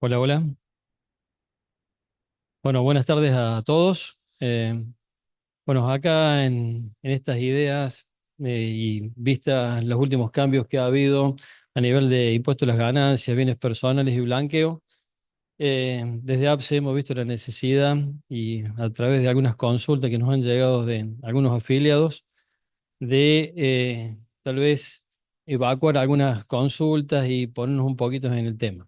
Hola, hola. Bueno, buenas tardes a todos. Bueno, acá en estas ideas y vistas los últimos cambios que ha habido a nivel de impuesto a las ganancias, bienes personales y blanqueo, desde APSE hemos visto la necesidad y a través de algunas consultas que nos han llegado de algunos afiliados de tal vez evacuar algunas consultas y ponernos un poquito en el tema.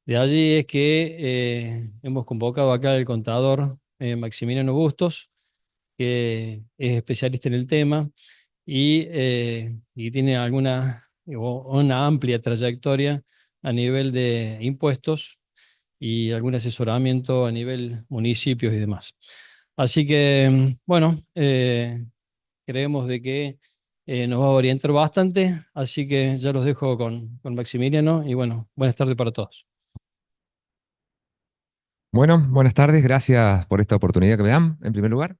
De allí es que hemos convocado acá al contador Maximiliano Bustos, que es especialista en el tema y tiene una amplia trayectoria a nivel de impuestos y algún asesoramiento a nivel municipios y demás. Así que, bueno, creemos de que nos va a orientar bastante, así que ya los dejo con Maximiliano y bueno, buenas tardes para todos. Bueno, buenas tardes, gracias por esta oportunidad que me dan, en primer lugar.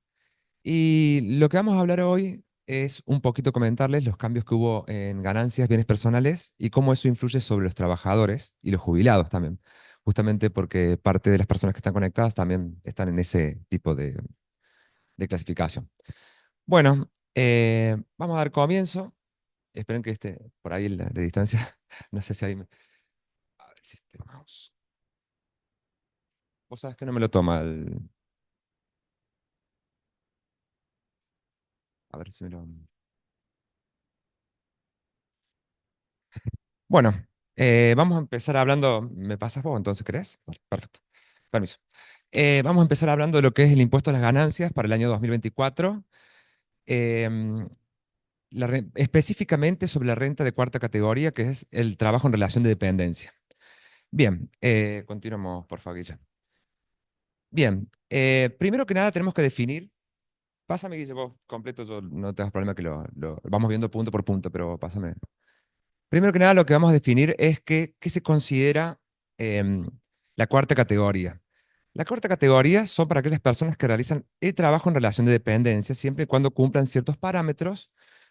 Y lo que vamos a hablar hoy es un poquito comentarles los cambios que hubo en ganancias, bienes personales y cómo eso influye sobre los trabajadores y los jubilados también, justamente porque parte de las personas que están conectadas también están en ese tipo de clasificación. Bueno, vamos a dar comienzo. Esperen que esté por ahí la distancia. No sé si ahí A ver si este mouse. Vos sabés que no me lo toma A ver si me lo... Bueno, vamos a empezar hablando. ¿Me pasas vos entonces, crees? Vale, perfecto. Permiso. Vamos a empezar hablando de lo que es el impuesto a las ganancias para el año 2024. em, Específicamente sobre la renta de cuarta categoría, que es el trabajo en relación de dependencia. Bien, continuamos, por favor, Guilla. Bien, primero que nada tenemos que definir. Pásame, Guille, vos completo, yo no te hagas problema que lo vamos viendo punto por punto, pero pásame. Primero que nada, lo que vamos a definir es qué se considera em, la cuarta categoría. La cuarta categoría son para aquellas personas que realizan el trabajo en relación de dependencia, siempre y cuando cumplan ciertos parámetros.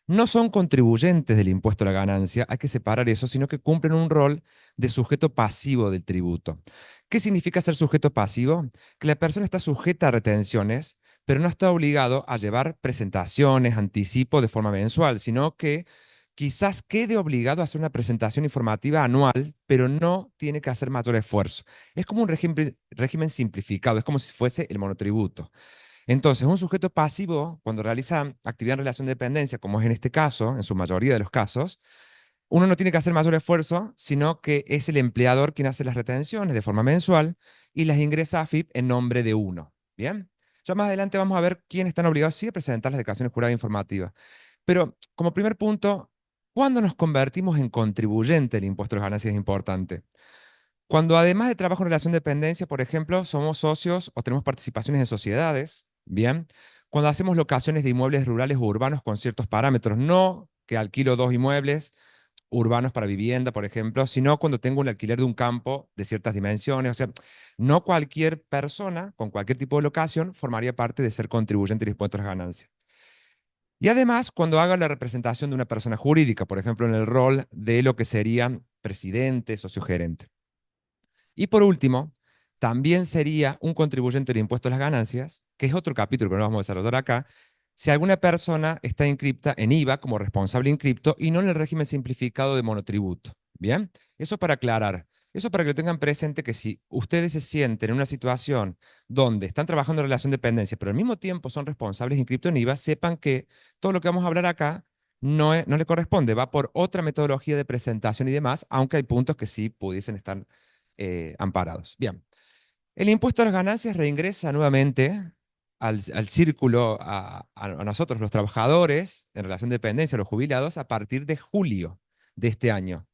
No son contribuyentes del impuesto a la ganancia, hay que separar eso, sino que cumplen un rol de sujeto pasivo del tributo. ¿Qué significa ser sujeto pasivo? Que la persona está sujeta a retenciones, pero no está obligado a llevar presentaciones, anticipo de forma mensual, sino que quizás quede obligado a hacer una presentación informativa anual, pero no tiene que hacer mayor esfuerzo. Es como un régimen simplificado, es como si fuese el monotributo. Entonces, un sujeto pasivo, cuando realiza actividad en relación de dependencia, como es en este caso, en su mayoría de los casos, uno no tiene que hacer mayor esfuerzo, sino que es el empleador quien hace las retenciones de forma mensual y las ingresa a AFIP en nombre de uno. ¿Bien? Ya más adelante vamos a ver quiénes están obligados sí a presentar las declaraciones juradas informativas. Pero como primer punto, ¿cuándo nos convertimos en contribuyente del impuesto a las ganancias es importante? Cuando además de trabajo en relación de dependencia, por ejemplo, somos socios o tenemos participaciones en sociedades, ¿bien? Cuando hacemos locaciones de inmuebles rurales o urbanos con ciertos parámetros, no que alquilo dos inmuebles urbanos para vivienda, por ejemplo, sino cuando tengo un alquiler de un campo de ciertas dimensiones. O sea, no cualquier persona con cualquier tipo de locación formaría parte de ser contribuyente del impuesto a las ganancias. Y además, cuando haga la representación de una persona jurídica, por ejemplo, en el rol de lo que serían presidente, socio gerente. Y por último, también sería un contribuyente del impuesto a las ganancias, que es otro capítulo que no vamos a desarrollar acá, si alguna persona está inscripta en IVA como responsable inscripto y no en el régimen simplificado de monotributo. Bien, eso para aclarar. Eso para que lo tengan presente que si ustedes se sienten en una situación donde están trabajando en relación de dependencia, pero al mismo tiempo son responsables inscriptos en IVA, sepan que todo lo que vamos a hablar acá no le corresponde, va por otra metodología de presentación y demás, aunque hay puntos que sí pudiesen estar amparados. Bien, el impuesto a las ganancias reingresa nuevamente al círculo, a nosotros los trabajadores en relación de dependencia, los jubilados, a partir de julio de este año,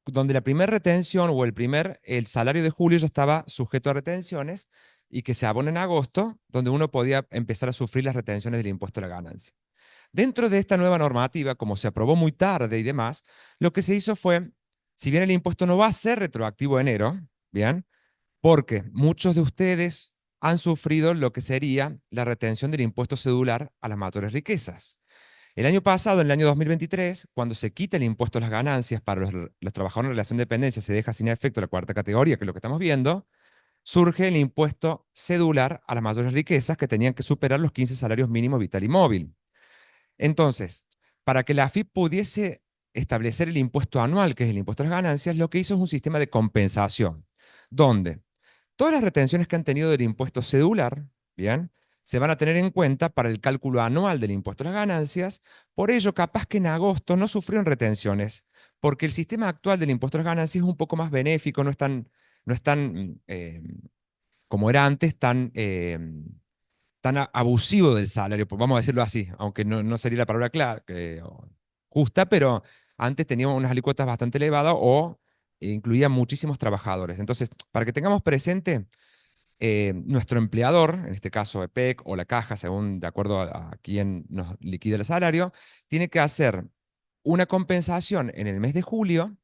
donde la primera retención o el salario de julio ya estaba sujeto a retenciones y que se abona en agosto, donde uno podía empezar a sufrir las retenciones del impuesto a la ganancia. Dentro de esta nueva normativa, como se aprobó muy tarde y demás, lo que se hizo fue, si bien el impuesto no va a ser retroactivo a enero, bien, porque muchos de ustedes han sufrido lo que sería la retención del impuesto cedular a las mayores riquezas. El año pasado, en el año 2023, cuando se quita el impuesto a las ganancias para los trabajadores en relación de dependencia, se deja sin efecto la cuarta categoría, que es lo que estamos viendo, surge el impuesto cedular a las mayores riquezas que tenían que superar los 15 salarios mínimos vital y móvil. Entonces, para que la AFIP pudiese establecer el impuesto anual, que es el impuesto a las ganancias, lo que hizo es un sistema de compensación, donde todas las retenciones que han tenido del impuesto cedular, ¿bien? Se van a tener en cuenta para el cálculo anual del impuesto a las ganancias. Por ello, capaz que en agosto no sufrieron retenciones, porque el sistema actual del impuesto a las ganancias es un poco más benéfico, no es tan como era antes, tan abusivo del salario, pues vamos a decirlo así, aunque no sería la palabra clara, justa, pero antes teníamos unas alícuotas bastante elevadas o incluía muchísimos trabajadores. Entonces, para que tengamos presente, nuestro empleador, en este caso EPEC o la caja, según de acuerdo a quién nos liquida el salario, tiene que hacer una compensación en el mes de julio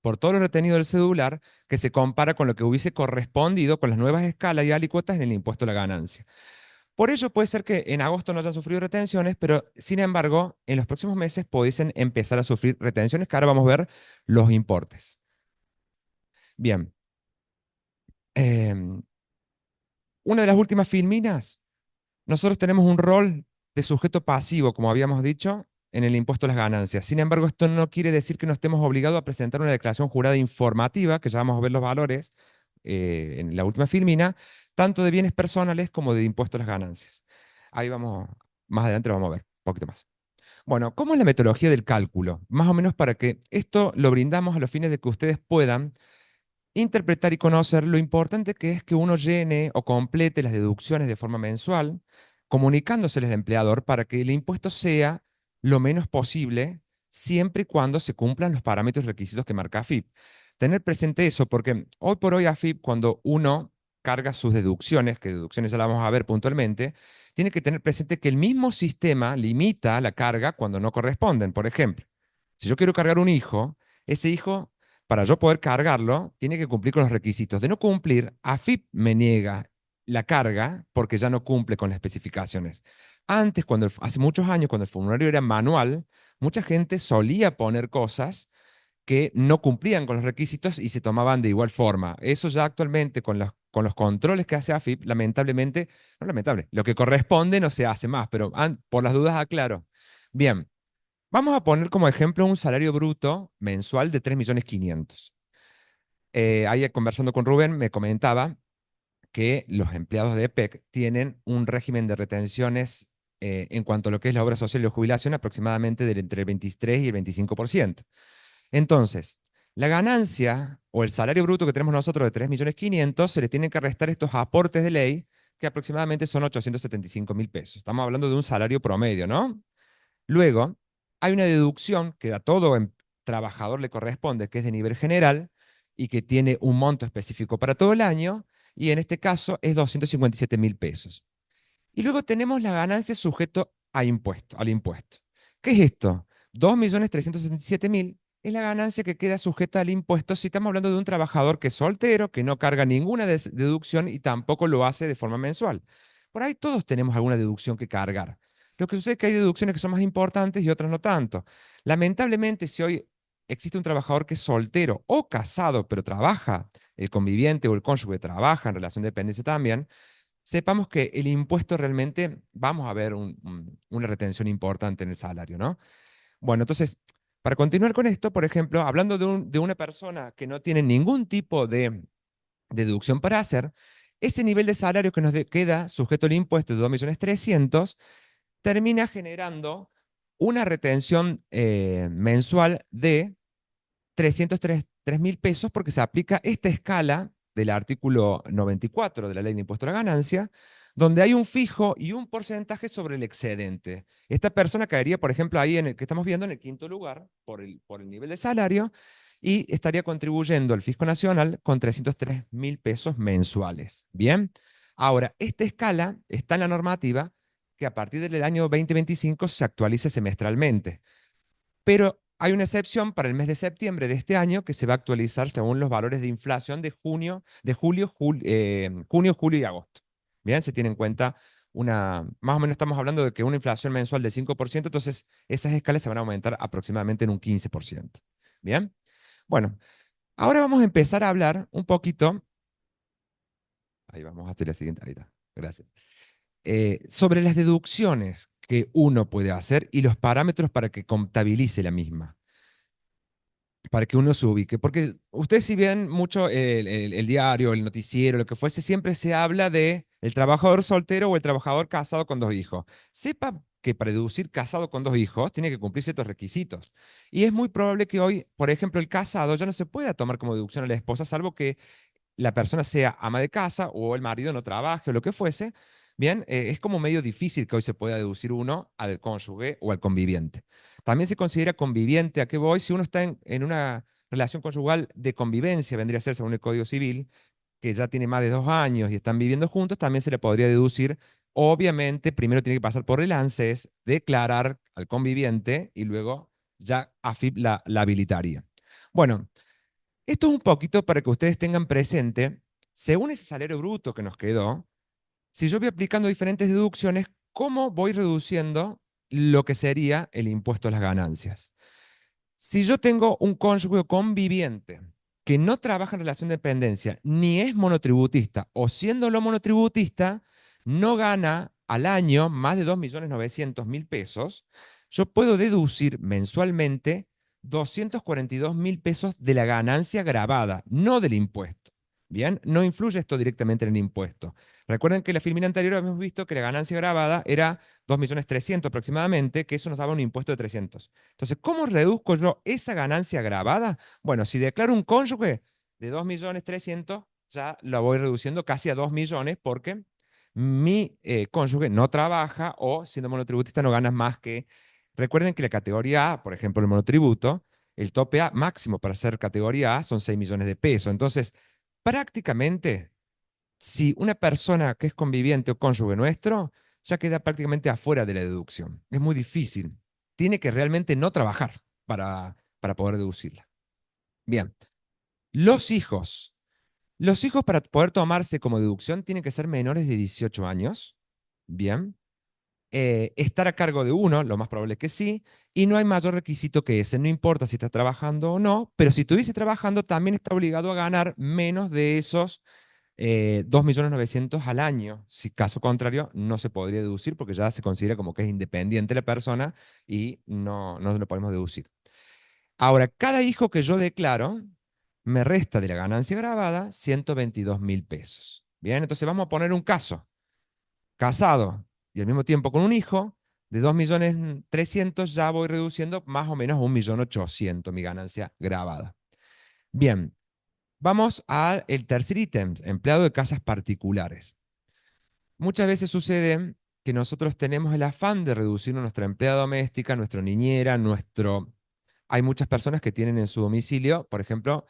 por todo lo retenido del cedular que se compara con lo que hubiese correspondido con las nuevas escalas y alícuotas en el impuesto a la ganancia. Por ello puede ser que en agosto no hayan sufrido retenciones, pero sin embargo, en los próximos meses pudiesen empezar a sufrir retenciones, que ahora vamos a ver los importes. Bien, em, una de las últimas filminas. Nosotros tenemos un rol de sujeto pasivo, como habíamos dicho, en el impuesto a las ganancias. Sin embargo, esto no quiere decir que no estemos obligados a presentar una declaración jurada informativa, que ya vamos a ver los valores en la última filmina, tanto de bienes personales como de impuesto a las ganancias. Ahí vamos, más adelante lo vamos a ver, un poquito más. Bueno, ¿cómo es la metodología del cálculo? Más o menos para que esto lo brindamos a los fines de que ustedes puedan interpretar y conocer lo importante que es que uno llene o complete las deducciones de forma mensual, comunicándoseles al empleador para que el impuesto sea lo menos posible, siempre y cuando se cumplan los parámetros y requisitos que marca AFIP. Tener presente eso, porque hoy por hoy AFIP, cuando uno carga sus deducciones, que deducciones ya la vamos a ver puntualmente, tiene que tener presente que el mismo sistema limita la carga cuando no corresponden. Por ejemplo, si yo quiero cargar un hijo, ese hijo para yo poder cargarlo, tiene que cumplir con los requisitos. De no cumplir, AFIP me niega la carga porque ya no cumple con las especificaciones. Antes, hace muchos años, cuando el formulario era manual, mucha gente solía poner cosas que no cumplían con los requisitos y se tomaban de igual forma. Eso ya actualmente, con los controles que hace AFIP, lamentablemente, no lamentable, lo que corresponde no se hace más, pero por las dudas aclaro. Bien, vamos a poner como ejemplo un salario bruto mensual de 3.500.000. Ahí conversando con Rubén me comentaba que los empleados de EPEC tienen un régimen de retenciones en cuanto a lo que es la obra social y la jubilación aproximadamente entre el 23 y el 25%. Entonces, la ganancia o el salario bruto que tenemos nosotros de 3.500.000 se le tienen que restar estos aportes de ley que aproximadamente son 875.000 pesos. Estamos hablando de un salario promedio, ¿no? Luego, hay una deducción que a todo trabajador le corresponde, que es de nivel general y que tiene un monto específico para todo el año, y en este caso es 257.000 pesos. Y luego tenemos la ganancia sujeto al impuesto. ¿Qué es esto? 2.377.000 es la ganancia que queda sujeta al impuesto si estamos hablando de un trabajador que es soltero, que no carga ninguna deducción y tampoco lo hace de forma mensual. Por ahí todos tenemos alguna deducción que cargar. Lo que sucede es que hay deducciones que son más importantes y otras no tanto. Lamentablemente, si hoy existe un trabajador que es soltero o casado, pero trabaja, el conviviente o el cónyuge trabaja en relación de dependencia también, sepamos que el impuesto realmente vamos a ver una retención importante en el salario, ¿no? Bueno, entonces, para continuar con esto, por ejemplo, hablando de una persona que no tiene ningún tipo de deducción para hacer, ese nivel de salario que nos queda sujeto al impuesto de 2.300.000 termina generando una retención mensual de 303.000 pesos porque se aplica esta escala del artículo 94 de la Ley de Impuesto a la Ganancia, donde hay un fijo y un porcentaje sobre el excedente. Esta persona caería, por ejemplo, ahí en el que estamos viendo en el quinto lugar por el nivel de salario y estaría contribuyendo al Fisco Nacional con 303.000 pesos mensuales. Bien, ahora, esta escala está en la normativa que a partir del año 2025 se actualice semestralmente. Pero hay una excepción para el mes de septiembre de este año que se va a actualizar según los valores de inflación de junio, de julio, julio y agosto. Bien, se tiene en cuenta más o menos estamos hablando de que una inflación mensual de 5%, entonces esas escalas se van a aumentar aproximadamente en un 15%. Bien, bueno, ahora vamos a empezar a hablar un poquito, ahí vamos a hacer la siguiente, ahí está, gracias, sobre las deducciones que uno puede hacer y los parámetros para que contabilice la misma, para que uno se ubique. Porque ustedes si ven mucho el diario, el noticiero, lo que fuese, siempre se habla de el trabajador soltero o el trabajador casado con dos hijos. Sepa que para deducir casado con dos hijos tiene que cumplir ciertos requisitos. Y es muy probable que hoy, por ejemplo, el casado ya no se pueda tomar como deducción a la esposa, salvo que la persona sea ama de casa o el marido no trabaje o lo que fuese. Bien, es como medio difícil que hoy se pueda deducir uno al cónyuge o al conviviente. También se considera conviviente, ¿a qué voy? Si uno está en una relación conyugal de convivencia, vendría a ser según el Código Civil, que ya tiene más de 2 años y están viviendo juntos, también se le podría deducir. Obviamente, primero tiene que pasar por el ANSES, declarar al conviviente y luego ya AFIP la habilitaría. Bueno, esto es un poquito para que ustedes tengan presente, según ese salario bruto que nos quedó, si yo voy aplicando diferentes deducciones, ¿cómo voy reduciendo lo que sería el impuesto a las ganancias? Si yo tengo un cónyuge conviviente que no trabaja en relación de dependencia, ni es monotributista, o siéndolo monotributista, no gana al año más de 2.900.000 pesos, yo puedo deducir mensualmente 242.000 pesos de la ganancia grabada, no del impuesto. Bien, no influye esto directamente en el impuesto. Recuerden que en la filmina anterior habíamos visto que la ganancia grabada era 2.300.000 aproximadamente, que eso nos daba un impuesto de 300. Entonces, ¿cómo reduzco yo esa ganancia grabada? Bueno, si declaro un cónyuge de 2.300.000, ya la voy reduciendo casi a 2 millones porque mi cónyuge no trabaja o siendo monotributista no gana más que... Recuerden que la categoría A, por ejemplo, el monotributo, el tope A máximo para ser categoría A son 6 millones de pesos. Entonces, prácticamente, si una persona que es conviviente o cónyuge nuestro, ya queda prácticamente afuera de la deducción. Es muy difícil. Tiene que realmente no trabajar para poder deducirla. Bien, los hijos. Los hijos para poder tomarse como deducción tienen que ser menores de 18 años. Bien. Estar a cargo de uno, lo más probable es que sí, y no hay mayor requisito que ese. No importa si está trabajando o no, pero si estuviese trabajando, también está obligado a ganar menos de esos 2.900.000 al año. Si caso contrario, no se podría deducir porque ya se considera como que es independiente la persona y no lo podemos deducir. Ahora, cada hijo que yo declaro me resta de la ganancia grabada 122.000 pesos. Bien, entonces vamos a poner un caso. Casado y al mismo tiempo con un hijo, de 2.300.000 ya voy reduciendo más o menos a 1.800.000 mi ganancia grabada. Bien, vamos al tercer ítem, empleado de casas particulares. Muchas veces sucede que nosotros tenemos el afán de reducir nuestra empleada doméstica, nuestra niñera, nuestro... Hay muchas personas que tienen en su domicilio, por ejemplo,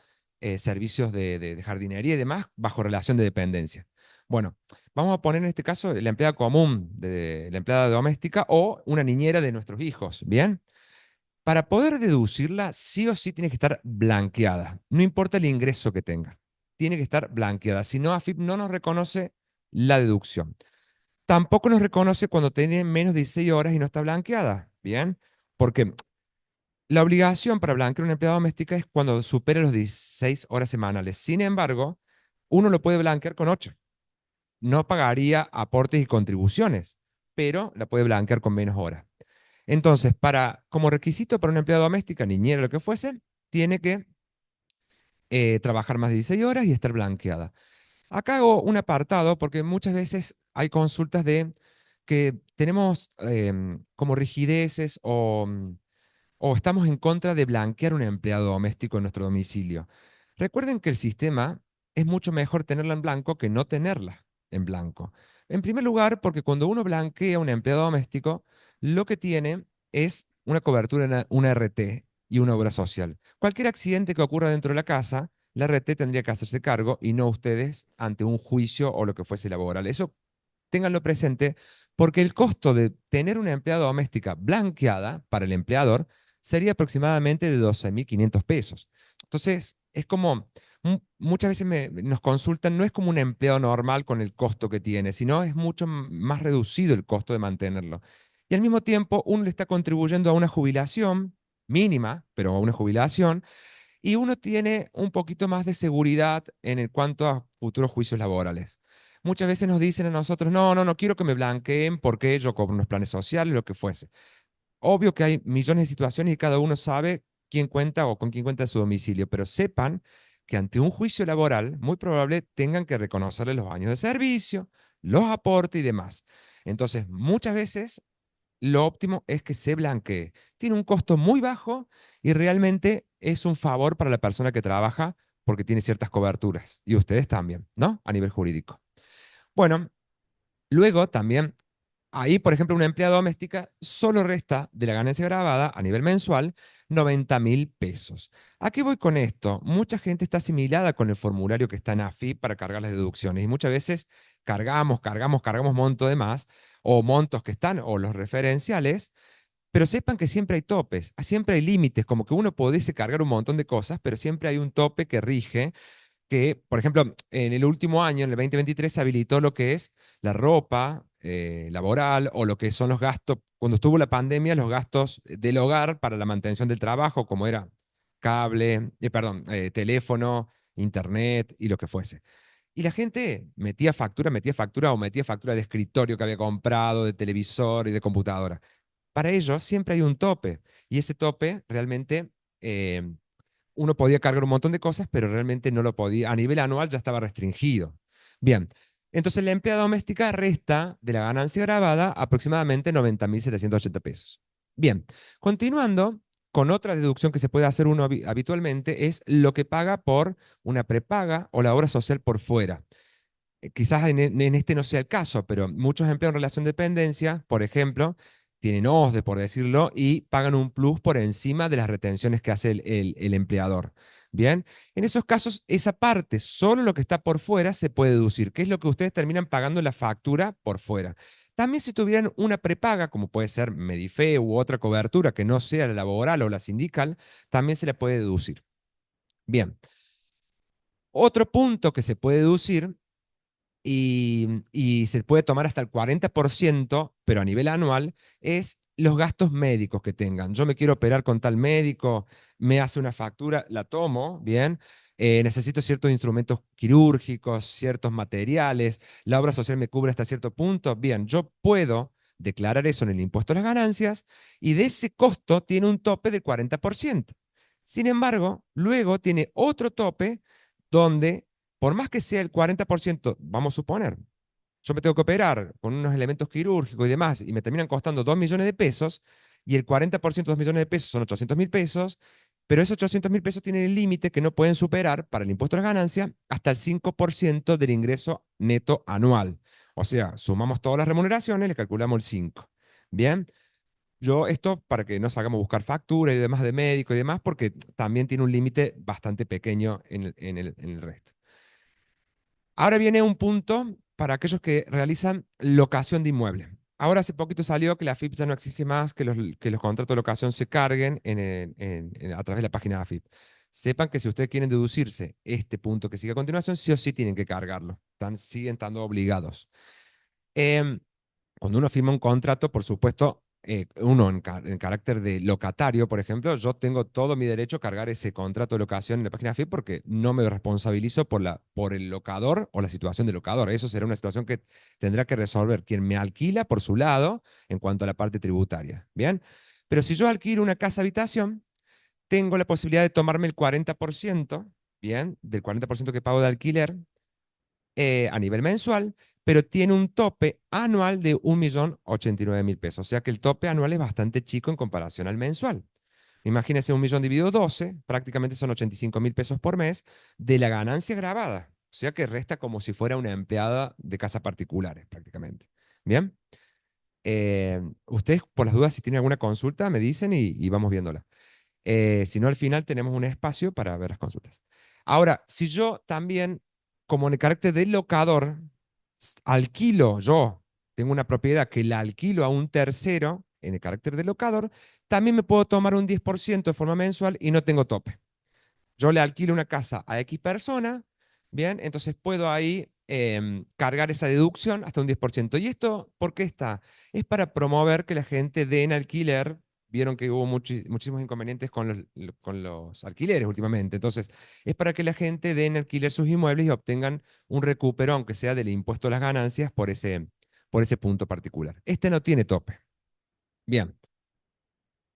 servicios de jardinería y demás bajo relación de dependencia. Bueno, vamos a poner en este caso la empleada común de la empleada doméstica o una niñera de nuestros hijos, ¿bien? Para poder deducirla, sí o sí tiene que estar blanqueada. No importa el ingreso que tenga. Tiene que estar blanqueada. Si no, AFIP no nos reconoce la deducción. Tampoco nos reconoce cuando tiene menos de 16 horas y no está blanqueada. Bien, porque la obligación para blanquear una empleada doméstica es cuando supere los 16 horas semanales. Sin embargo, uno lo puede blanquear con 8. No pagaría aportes y contribuciones, pero la puede blanquear con menos horas. Entonces, como requisito para una empleada doméstica, niñera, lo que fuese, tiene que trabajar más de 16 horas y estar blanqueada. Acá hago un apartado porque muchas veces hay consultas de que tenemos como rigideces o estamos en contra de blanquear un empleado doméstico en nuestro domicilio. Recuerden que el sistema es mucho mejor tenerla en blanco que no tenerla en blanco. En primer lugar, porque cuando uno blanquea un empleado doméstico, lo que tiene es una cobertura en una RT y una obra social. Cualquier accidente que ocurra dentro de la casa, la RT tendría que hacerse cargo y no ustedes ante un juicio o lo que fuese laboral. Eso ténganlo presente porque el costo de tener una empleada doméstica blanqueada para el empleador sería aproximadamente de 12.500 pesos. Entonces, es como, muchas veces nos consultan, no es como un empleado normal con el costo que tiene, sino es mucho más reducido el costo de mantenerlo. Y al mismo tiempo, uno le está contribuyendo a una jubilación mínima, pero a una jubilación, y uno tiene un poquito más de seguridad en el cuanto a futuros juicios laborales. Muchas veces nos dicen a nosotros, no, no, no quiero que me blanqueen porque yo cobro unos planes sociales, lo que fuese. Obvio que hay millones de situaciones y cada uno sabe quién cuenta o con quién cuenta su domicilio, pero sepan que ante un juicio laboral, muy probable tengan que reconocerle los años de servicio, los aportes y demás. Entonces, muchas veces lo óptimo es que se blanquee. Tiene un costo muy bajo y realmente es un favor para la persona que trabaja porque tiene ciertas coberturas. Y ustedes también, ¿no? A nivel jurídico. Bueno, luego también, ahí, por ejemplo, una empleada doméstica solo resta de la ganancia grabada a nivel mensual 90.000 pesos. ¿A qué voy con esto? Mucha gente está asimilada con el formulario que está en AFIP para cargar las deducciones y muchas veces cargamos monto de más o montos que están o los referenciales, pero sepan que siempre hay topes, siempre hay límites, como que uno pudiese cargar un montón de cosas, pero siempre hay un tope que rige que, por ejemplo, en el último año, en el 2023, se habilitó lo que es la ropa laboral o lo que son los gastos, cuando estuvo la pandemia, los gastos del hogar para la mantención del trabajo, como era cable, perdón, teléfono, internet y lo que fuese. Y la gente metía factura o metía factura de escritorio que había comprado, de televisor y de computadora. Para ellos siempre hay un tope y ese tope realmente eh, uno podía cargar un montón de cosas, pero realmente no lo podía, a nivel anual ya estaba restringido. Bien, entonces la empleada doméstica resta de la ganancia grabada aproximadamente 90.780 pesos. Bien, continuando con otra deducción que se puede hacer uno habitualmente es lo que paga por una prepaga o la obra social por fuera. Quizás en este no sea el caso, pero muchos empleados en relación de dependencia, por ejemplo, tienen OSDE, por decirlo, y pagan un plus por encima de las retenciones que hace el empleador. Bien, en esos casos, esa parte, solo lo que está por fuera, se puede deducir, que es lo que ustedes terminan pagando en la factura por fuera. También si tuvieran una prepaga, como puede ser Medife u otra cobertura que no sea la laboral o la sindical, también se le puede deducir. Bien, otro punto que se puede deducir y se puede tomar hasta el 40%, pero a nivel anual, es los gastos médicos que tengan. Yo me quiero operar con tal médico, me hace una factura, la tomo, bien. Necesito ciertos instrumentos quirúrgicos, ciertos materiales, la obra social me cubre hasta cierto punto, bien, yo puedo declarar eso en el impuesto a las ganancias y de ese costo tiene un tope del 40%. Sin embargo, luego tiene otro tope donde por más que sea el 40%, vamos a suponer, yo me tengo que operar con unos elementos quirúrgicos y demás, y me terminan costando 2 millones de pesos, y el 40% de 2 millones de pesos son 800.000 pesos, pero esos 800.000 pesos tienen el límite que no pueden superar para el impuesto a la ganancia hasta el 5% del ingreso neto anual. O sea, sumamos todas las remuneraciones, le calculamos el 5. Bien, yo esto para que no salgamos a buscar factura y demás de médico y demás, porque también tiene un límite bastante pequeño en el resto. Ahora viene un punto para aquellos que realizan locación de inmuebles. Ahora hace poquito salió que la AFIP ya no exige más que los contratos de locación se carguen a través de la página de AFIP. Sepan que si ustedes quieren deducirse este punto que sigue a continuación, sí o sí tienen que cargarlo. Siguen estando obligados. Em, Cuando uno firma un contrato, por supuesto, uno en carácter de locatario, por ejemplo, yo tengo todo mi derecho a cargar ese contrato de locación en la página FIP porque no me responsabilizo por el locador o la situación del locador. Eso será una situación que tendrá que resolver quien me alquila por su lado en cuanto a la parte tributaria. ¿Bien? Pero si yo alquilo una casa habitación, tengo la posibilidad de tomarme el 40%, ¿bien? Del 40% que pago de alquiler a nivel mensual, pero tiene un tope anual de 1.089.000 pesos. O sea que el tope anual es bastante chico en comparación al mensual. Imagínense 1.000.000 dividido 12, prácticamente son 85.000 pesos por mes de la ganancia grabada. O sea que resta como si fuera una empleada de casa particulares, prácticamente. Bien. Ustedes, por las dudas, si tienen alguna consulta, me dicen y vamos viéndola. Si no, al final tenemos un espacio para ver las consultas. Ahora, si yo también, como en el carácter de locador, alquilo, yo tengo una propiedad que la alquilo a un tercero, en el carácter de locador, también me puedo tomar un 10% de forma mensual y no tengo tope. Yo le alquilo una casa a X persona, bien, entonces puedo ahí cargar esa deducción hasta un 10%. ¿Y esto por qué está? Es para promover que la gente dé en alquiler. Vieron que hubo muchísimos inconvenientes con los alquileres últimamente. Entonces, es para que la gente dé en alquiler sus inmuebles y obtengan un recupero, aunque sea del impuesto a las ganancias, por ese punto particular. Este no tiene tope. Bien.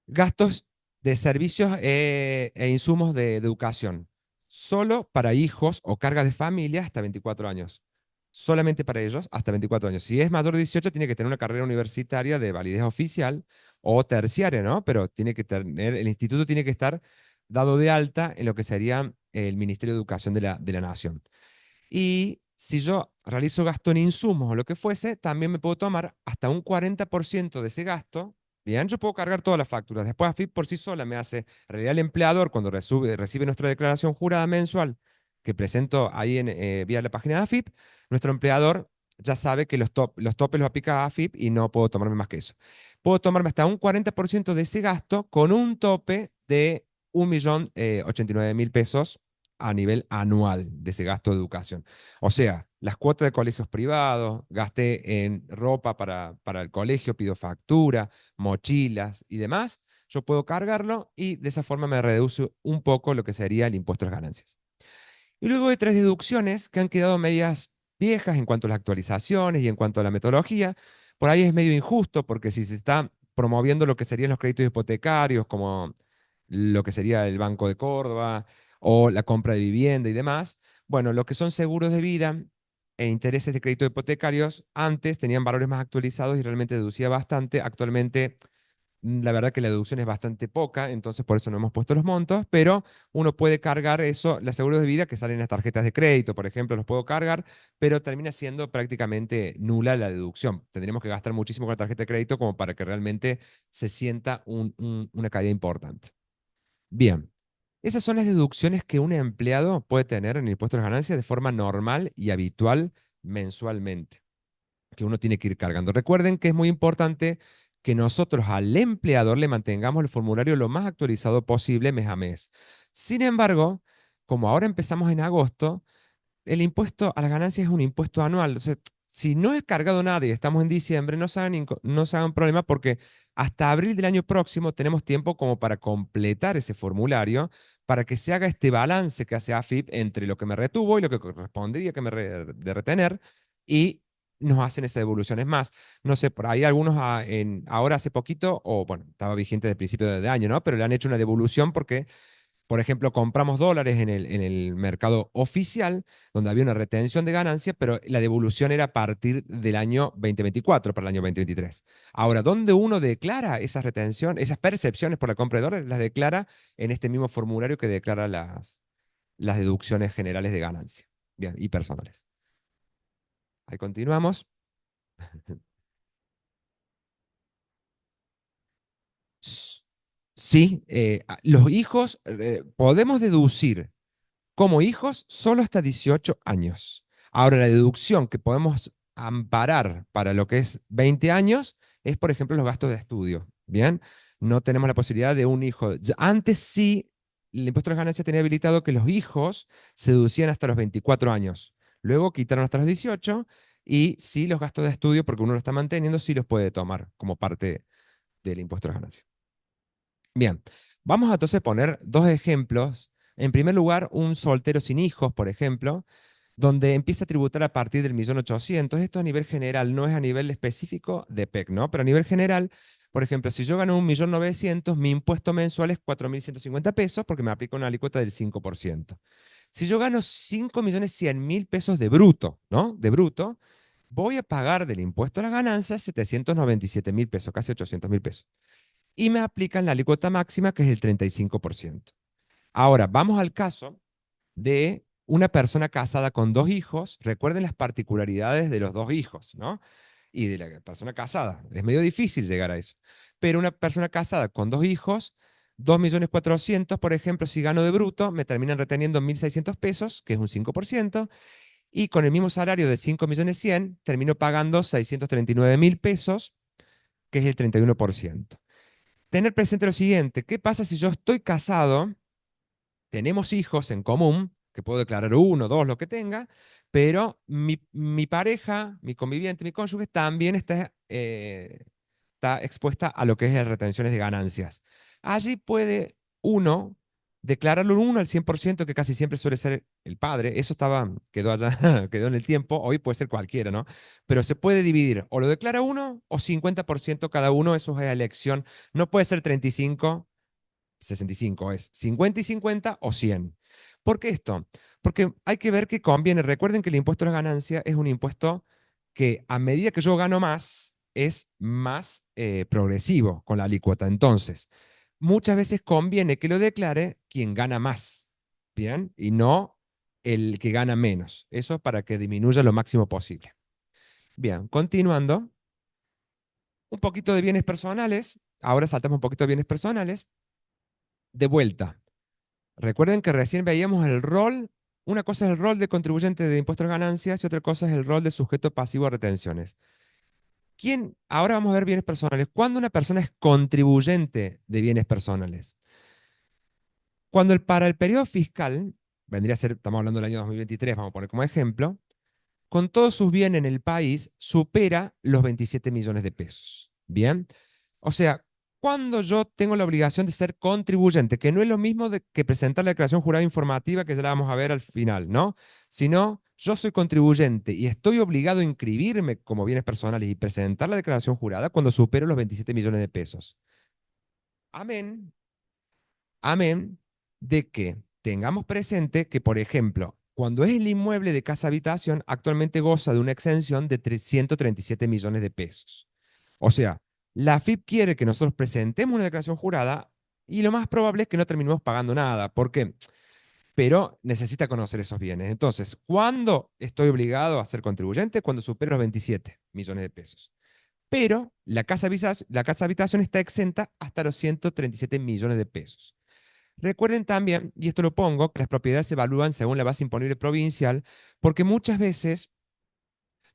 Gastos de servicios e insumos de educación. Solo para hijos o cargas de familia hasta 24 años. Solamente para ellos hasta 24 años. Si es mayor de 18, tiene que tener una carrera universitaria de validez oficial o terciaria, ¿no? Pero tiene que tener, el instituto tiene que estar dado de alta en lo que sería el Ministerio de Educación de la Nación. Y si yo realizo gasto en insumos o lo que fuese, también me puedo tomar hasta un 40% de ese gasto. Bien, yo puedo cargar todas las facturas. Después AFIP por sí sola me hace, en realidad el empleador cuando recibe nuestra declaración jurada mensual que presento ahí vía la página de AFIP, nuestro empleador ya sabe que los topes los aplica a AFIP y no puedo tomarme más que eso. Puedo tomarme hasta un 40% de ese gasto con un tope de 1.089.000 pesos a nivel anual de ese gasto de educación. O sea, las cuotas de colegios privados, gasté en ropa para el colegio, pido factura, mochilas y demás, yo puedo cargarlo y de esa forma me reduce un poco lo que sería el impuesto a las ganancias. Y luego hay tres deducciones que han quedado medias viejas en cuanto a las actualizaciones y en cuanto a la metodología. Por ahí es medio injusto porque si se está promoviendo lo que serían los créditos hipotecarios, como lo que sería el Banco de Córdoba o la compra de vivienda y demás, bueno, lo que son seguros de vida e intereses de crédito hipotecarios antes tenían valores más actualizados y realmente deducía bastante. Actualmente la verdad que la deducción es bastante poca, entonces por eso no hemos puesto los montos, pero uno puede cargar eso, los seguros de vida que salen en las tarjetas de crédito, por ejemplo, los puedo cargar, pero termina siendo prácticamente nula la deducción. Tendríamos que gastar muchísimo con la tarjeta de crédito como para que realmente se sienta una caída importante. Bien, esas son las deducciones que un empleado puede tener en el impuesto a las ganancias de forma normal y habitual mensualmente que uno tiene que ir cargando. Recuerden que es muy importante que nosotros al empleador le mantengamos el formulario lo más actualizado posible mes a mes. Sin embargo, como ahora empezamos en agosto, el impuesto a las ganancias es un impuesto anual. O sea, si no es cargado nadie, estamos en diciembre, no se hagan problema porque hasta abril del año próximo tenemos tiempo como para completar ese formulario, para que se haga este balance que hace AFIP entre lo que me retuvo y lo que correspondería que de retener y nos hacen esas devoluciones más. No sé, por ahí algunos ahora hace poquito, o bueno, estaba vigente desde el principio de año, ¿no? Pero le han hecho una devolución porque por ejemplo, compramos dólares en el mercado oficial, donde había una retención de ganancias, pero la devolución era a partir del año 2024 para el año 2023. Ahora, ¿dónde uno declara esas retenciones, esas percepciones por la compra de dólares? Las declara en este mismo formulario que declara las deducciones generales de ganancia. Bien, y personales. Ahí continuamos. S- Sí, los hijos, podemos deducir como hijos solo hasta 18 años. Ahora, la deducción que podemos amparar para lo que es 20 años es, por ejemplo, los gastos de estudio. Bien, no tenemos la posibilidad de un hijo. Antes sí, el impuesto a las ganancias tenía habilitado que los hijos se deducían hasta los 24 años. Luego quitaron hasta los 18 y sí los gastos de estudio, porque uno lo está manteniendo, sí los puede tomar como parte del impuesto a las ganancias. Bien, vamos a entonces poner dos ejemplos. En primer lugar, un soltero sin hijos, por ejemplo, donde empieza a tributar a partir del 1.800.000. Esto a nivel general, no es a nivel específico de PEC, ¿no? Pero a nivel general, por ejemplo, si yo gano 1.900.000, mi impuesto mensual es 4.150 pesos porque me aplica una alícuota del 5%. Si yo gano 5.100.000 pesos de bruto, ¿no? De bruto, voy a pagar del impuesto a las ganancias 797.000 pesos, casi 800.000 pesos y me aplican la alícuota máxima, que es el 35%. Ahora, vamos al caso de una persona casada con dos hijos. Recuerden las particularidades de los dos hijos, ¿no? Y de la persona casada. Es medio difícil llegar a eso. Pero una persona casada con dos hijos, 2.400.000, por ejemplo, si gano de bruto, me terminan reteniendo 1.600 pesos, que es un 5%, y con el mismo salario de 5.100.000, termino pagando 639.000 pesos, que es el 31%. Tener presente lo siguiente, ¿qué pasa si yo estoy casado tenemos hijos en común, que puedo declarar uno, dos, lo que tenga, pero mi pareja, mi conviviente, mi cónyuge también está expuesta a lo que es las retenciones de ganancias. Allí puede uno declararlo un uno al 100%, que casi siempre suele ser el padre. Eso quedó allá, quedó en el tiempo. Hoy puede ser cualquiera, ¿no? Pero se puede dividir. O lo declara uno o 50% cada uno. Eso es elección. No puede ser 35, 65, es 50 y 50 o 100. ¿Por qué esto? Porque hay que ver que conviene. Recuerden que el impuesto a las ganancias es un impuesto que a medida que yo gano más, es más progresivo con la alícuota. Entonces, muchas veces conviene que lo declare quien gana más, ¿bien? Y no el que gana menos. Eso para que disminuya lo máximo posible. Bien, continuando, un poquito de bienes personales. Ahora saltamos un poquito de bienes personales. De vuelta. Recuerden que recién veíamos el rol. Una cosa es el rol de contribuyente de impuestos a ganancias y otra cosa es el rol de sujeto pasivo a retenciones. Ahora vamos a ver bienes personales. ¿Cuándo una persona es contribuyente de bienes personales? Cuando para el periodo fiscal, vendría a ser, estamos hablando del año 2023, vamos a poner como ejemplo, con todos sus bienes en el país supera los 27 millones de pesos. Bien. O sea, cuando yo tengo la obligación de ser contribuyente, que no es lo mismo que presentar la declaración jurada informativa, que ya la vamos a ver al final, ¿no? Sino, yo soy contribuyente y estoy obligado a inscribirme como bienes personales y presentar la declaración jurada cuando supero los 27 millones de pesos. Amén, amén, de que tengamos presente que, por ejemplo, cuando es el inmueble de casa habitación, actualmente goza de una exención de 337 millones de pesos. O sea, la AFIP quiere que nosotros presentemos una declaración jurada y lo más probable es que no terminemos pagando nada. ¿Por qué? Pero necesita conocer esos bienes. Entonces, ¿cuándo estoy obligado a ser contribuyente? Cuando supero los 27 millones de pesos. Pero la casa habitación está exenta hasta los 137 millones de pesos. Recuerden también, y esto lo pongo, que las propiedades se evalúan según la base imponible provincial, porque muchas veces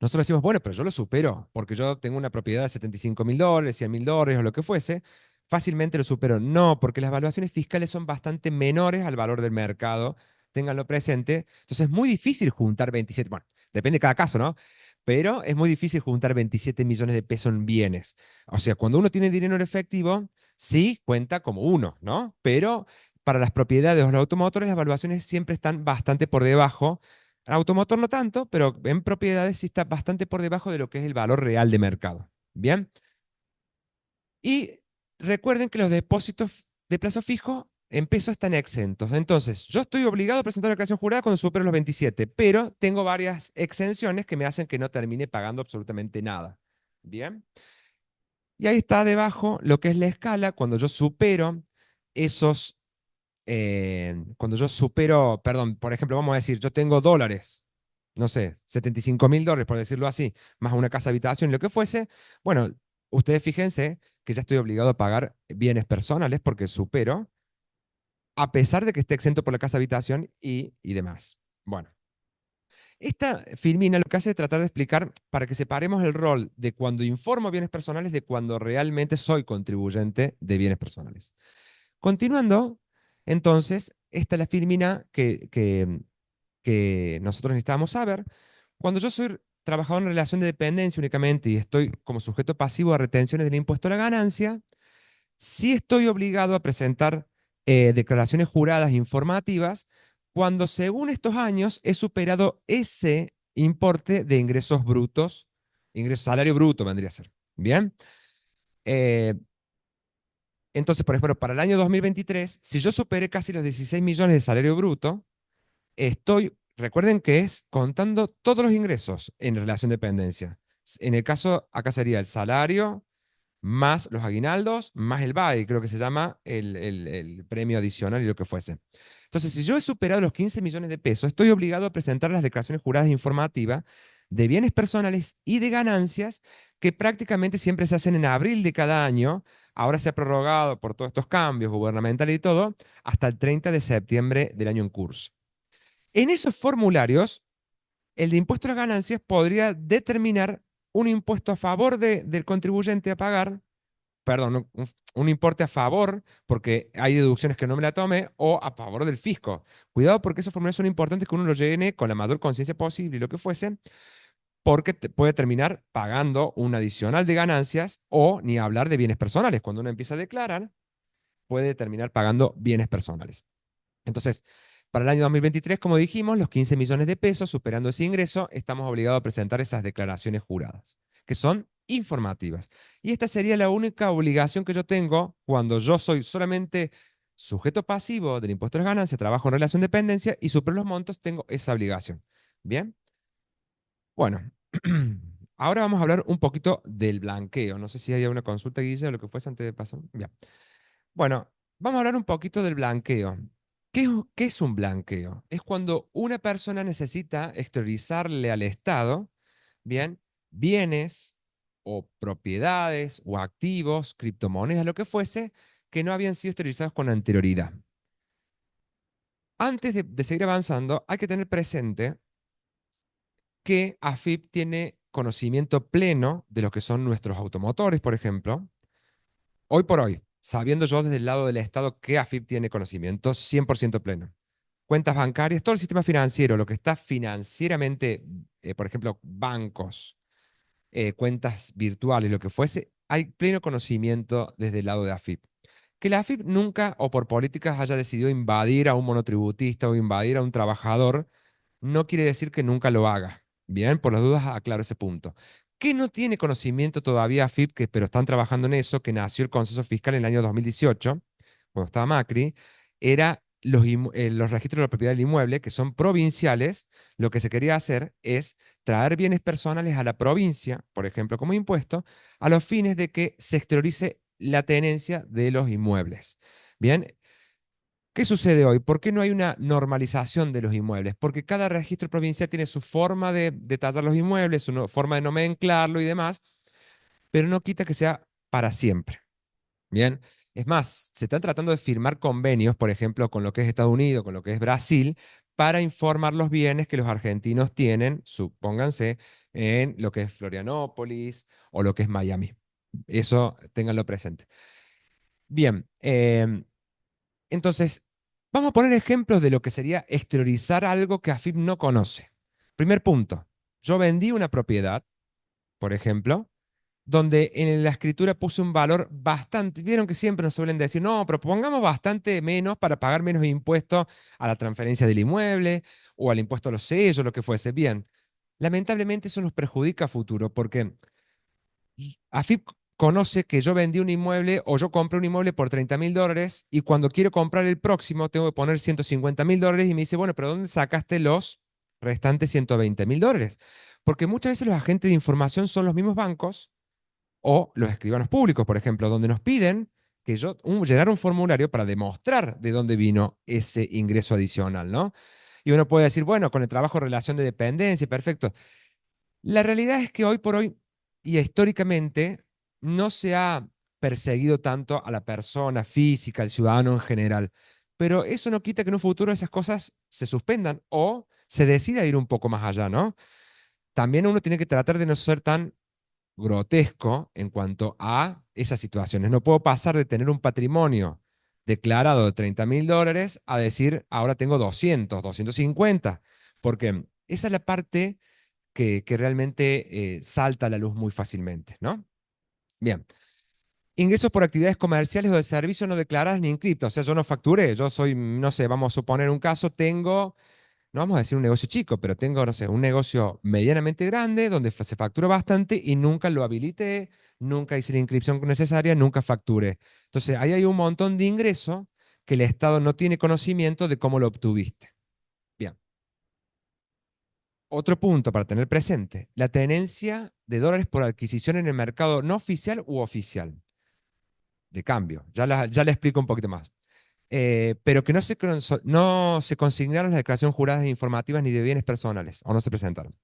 nosotros decimos, bueno, pero yo lo supero, porque yo tengo una propiedad de $75.000, $100.000 o lo que fuese, fácilmente lo supero. No, porque las evaluaciones fiscales son bastante menores al valor del mercado, ténganlo presente. Entonces es muy difícil juntar 27, bueno, depende de cada caso, ¿no? Pero es muy difícil juntar 27 millones de pesos en bienes. O sea, cuando uno tiene dinero en efectivo, sí cuenta como uno, ¿no? Pero para las propiedades o los automotores, las evaluaciones siempre están bastante por debajo. Automotor no tanto, pero en propiedades sí está bastante por debajo de lo que es el valor real de mercado. Bien. Y recuerden que los depósitos de plazo fijo en pesos están exentos. Entonces, yo estoy obligado a presentar una declaración jurada cuando supero los 27, pero tengo varias exenciones que me hacen que no termine pagando absolutamente nada. Bien. Y ahí está debajo lo que es la escala cuando yo supero esos cuando yo supero, perdón, por ejemplo, vamos a decir, yo tengo dólares, no sé, $75.000, por decirlo así, más una casa habitación y lo que fuese, bueno, ustedes fíjense que ya estoy obligado a pagar bienes personales porque supero, a pesar de que esté exento por la casa habitación y demás. Bueno, esta filmina lo que hace es tratar de explicar para que separemos el rol de cuando informo bienes personales de cuando realmente soy contribuyente de bienes personales. Continuando, entonces, esta es la filmina que nosotros necesitamos saber. Cuando yo soy trabajador en relación de dependencia únicamente y estoy como sujeto pasivo a retenciones del impuesto a la ganancia, sí estoy obligado a presentar declaraciones juradas informativas cuando según estos años he superado ese importe de ingresos brutos, salario bruto vendría a ser. Bien. Eh, entonces, por ejemplo, para el año 2023, si yo superé casi los 16 millones de salario bruto, recuerden que es contando todos los ingresos en relación de dependencia. En el caso, acá sería el salario, más los aguinaldos, más el BAE, creo que se llama el premio adicional y lo que fuese. Entonces, si yo he superado los 15 millones de pesos, estoy obligado a presentar las declaraciones juradas informativas de bienes personales y de ganancias que prácticamente siempre se hacen en abril de cada año. Ahora se ha prorrogado por todos estos cambios gubernamentales y todo, hasta el 30 de septiembre del año en curso. En esos formularios, el de impuesto a las ganancias podría determinar un impuesto a favor del contribuyente a pagar perdón, un importe a favor porque hay deducciones que no me la tome o a favor del fisco. Cuidado porque esos formularios son importantes que uno los llene con la mayor conciencia posible y lo que fuese, porque puede terminar pagando un adicional de ganancias o ni hablar de bienes personales. Cuando uno empieza a declarar, puede terminar pagando bienes personales. Entonces, para el año 2023, como dijimos, los 15 millones de pesos, superando ese ingreso, estamos obligados a presentar esas declaraciones juradas, que son informativas. Y esta sería la única obligación que yo tengo cuando yo soy solamente sujeto pasivo del impuesto a las ganancias, trabajo en relación de dependencia y supero los montos, tengo esa obligación. Bien, bueno, ahora vamos a hablar un poquito del blanqueo. No sé si hay alguna consulta, Guilla, o lo que fuese antes de pasar. Bien. Bueno, vamos a hablar un poquito del blanqueo. ¿Qué es un blanqueo? Es cuando una persona necesita exteriorizarle al Estado, bien, bienes o propiedades o activos, criptomonedas, lo que fuese, que no habían sido exteriorizados con anterioridad. Antes de seguir avanzando, hay que tener presente que AFIP tiene conocimiento pleno de lo que son nuestros automotores, por ejemplo, hoy por hoy, sabiendo yo desde el lado del Estado que AFIP tiene conocimiento 100% pleno. Cuentas bancarias, todo el sistema financiero, lo que está financieramente, por ejemplo, bancos, cuentas virtuales, lo que fuese, hay pleno conocimiento desde el lado de AFIP. Que la AFIP nunca o por políticas haya decidido invadir a un monotributista o invadir a un trabajador, no quiere decir que nunca lo haga. Bien, por las dudas aclaro ese punto. Que no tiene conocimiento todavía AFIP, pero están trabajando en eso, que nació el Consenso Fiscal en el año 2018, cuando estaba Macri, era los registros de la propiedad del inmueble, que son provinciales. Lo que se quería hacer es traer bienes personales a la provincia, por ejemplo, como impuesto, a los fines de que se exteriorice la tenencia de los inmuebles. Bien, ¿qué sucede hoy? ¿Por qué no hay una normalización de los inmuebles? Porque cada registro provincial tiene su forma de detallar los inmuebles, su forma de nomenclarlo y demás, pero no quita que sea para siempre. Bien, es más, se están tratando de firmar convenios, por ejemplo, con lo que es Estados Unidos, con lo que es Brasil, para informar los bienes que los argentinos tienen, supónganse, en lo que es Florianópolis o lo que es Miami. Eso ténganlo presente. Bien, entonces, vamos a poner ejemplos de lo que sería exteriorizar algo que AFIP no conoce. Primer punto, yo vendí una propiedad, por ejemplo, donde en la escritura puse un valor bastante, vieron que siempre nos suelen decir, no, pero pongamos bastante menos para pagar menos impuestos a la transferencia del inmueble o al impuesto a los sellos, lo que fuese. Bien, lamentablemente eso nos perjudica a futuro porque AFIP conoce que yo vendí un inmueble o yo compré un inmueble por $30.000 y cuando quiero comprar el próximo tengo que poner $150.000 y me dice, bueno, pero ¿dónde sacaste los restantes $120.000? Porque muchas veces los agentes de información son los mismos bancos o los escribanos públicos, por ejemplo, donde nos piden que yo llenar un formulario para demostrar de dónde vino ese ingreso adicional, ¿no? Y uno puede decir, bueno, con el trabajo de relación de dependencia, perfecto. La realidad es que hoy por hoy y históricamente no se ha perseguido tanto a la persona física, al ciudadano en general, pero eso no quita que en un futuro esas cosas se suspendan o se decida ir un poco más allá, ¿no? También uno tiene que tratar de no ser tan grotesco en cuanto a esas situaciones. No puedo pasar de tener un patrimonio declarado de $30.000 a decir, ahora tengo 250, porque esa es la parte que realmente salta a la luz muy fácilmente, ¿no? Bien. Ingresos por actividades comerciales o de servicio no declaradas ni inscritas. O sea, yo no facturé. Yo soy, no sé, vamos a suponer un caso, tengo, no vamos a decir un negocio chico, pero tengo, no sé, un negocio medianamente grande donde se factura bastante y nunca lo habilité, nunca hice la inscripción necesaria, nunca facturé. Entonces, ahí hay un montón de ingresos que el Estado no tiene conocimiento de cómo lo obtuviste. Bien. Otro punto para tener presente, la tenencia de dólares por adquisición en el mercado no oficial u oficial de cambio. Ya le explico un poquito más. Pero que no se consignaron las declaraciones juradas e informativas ni de bienes personales, o no se presentaron.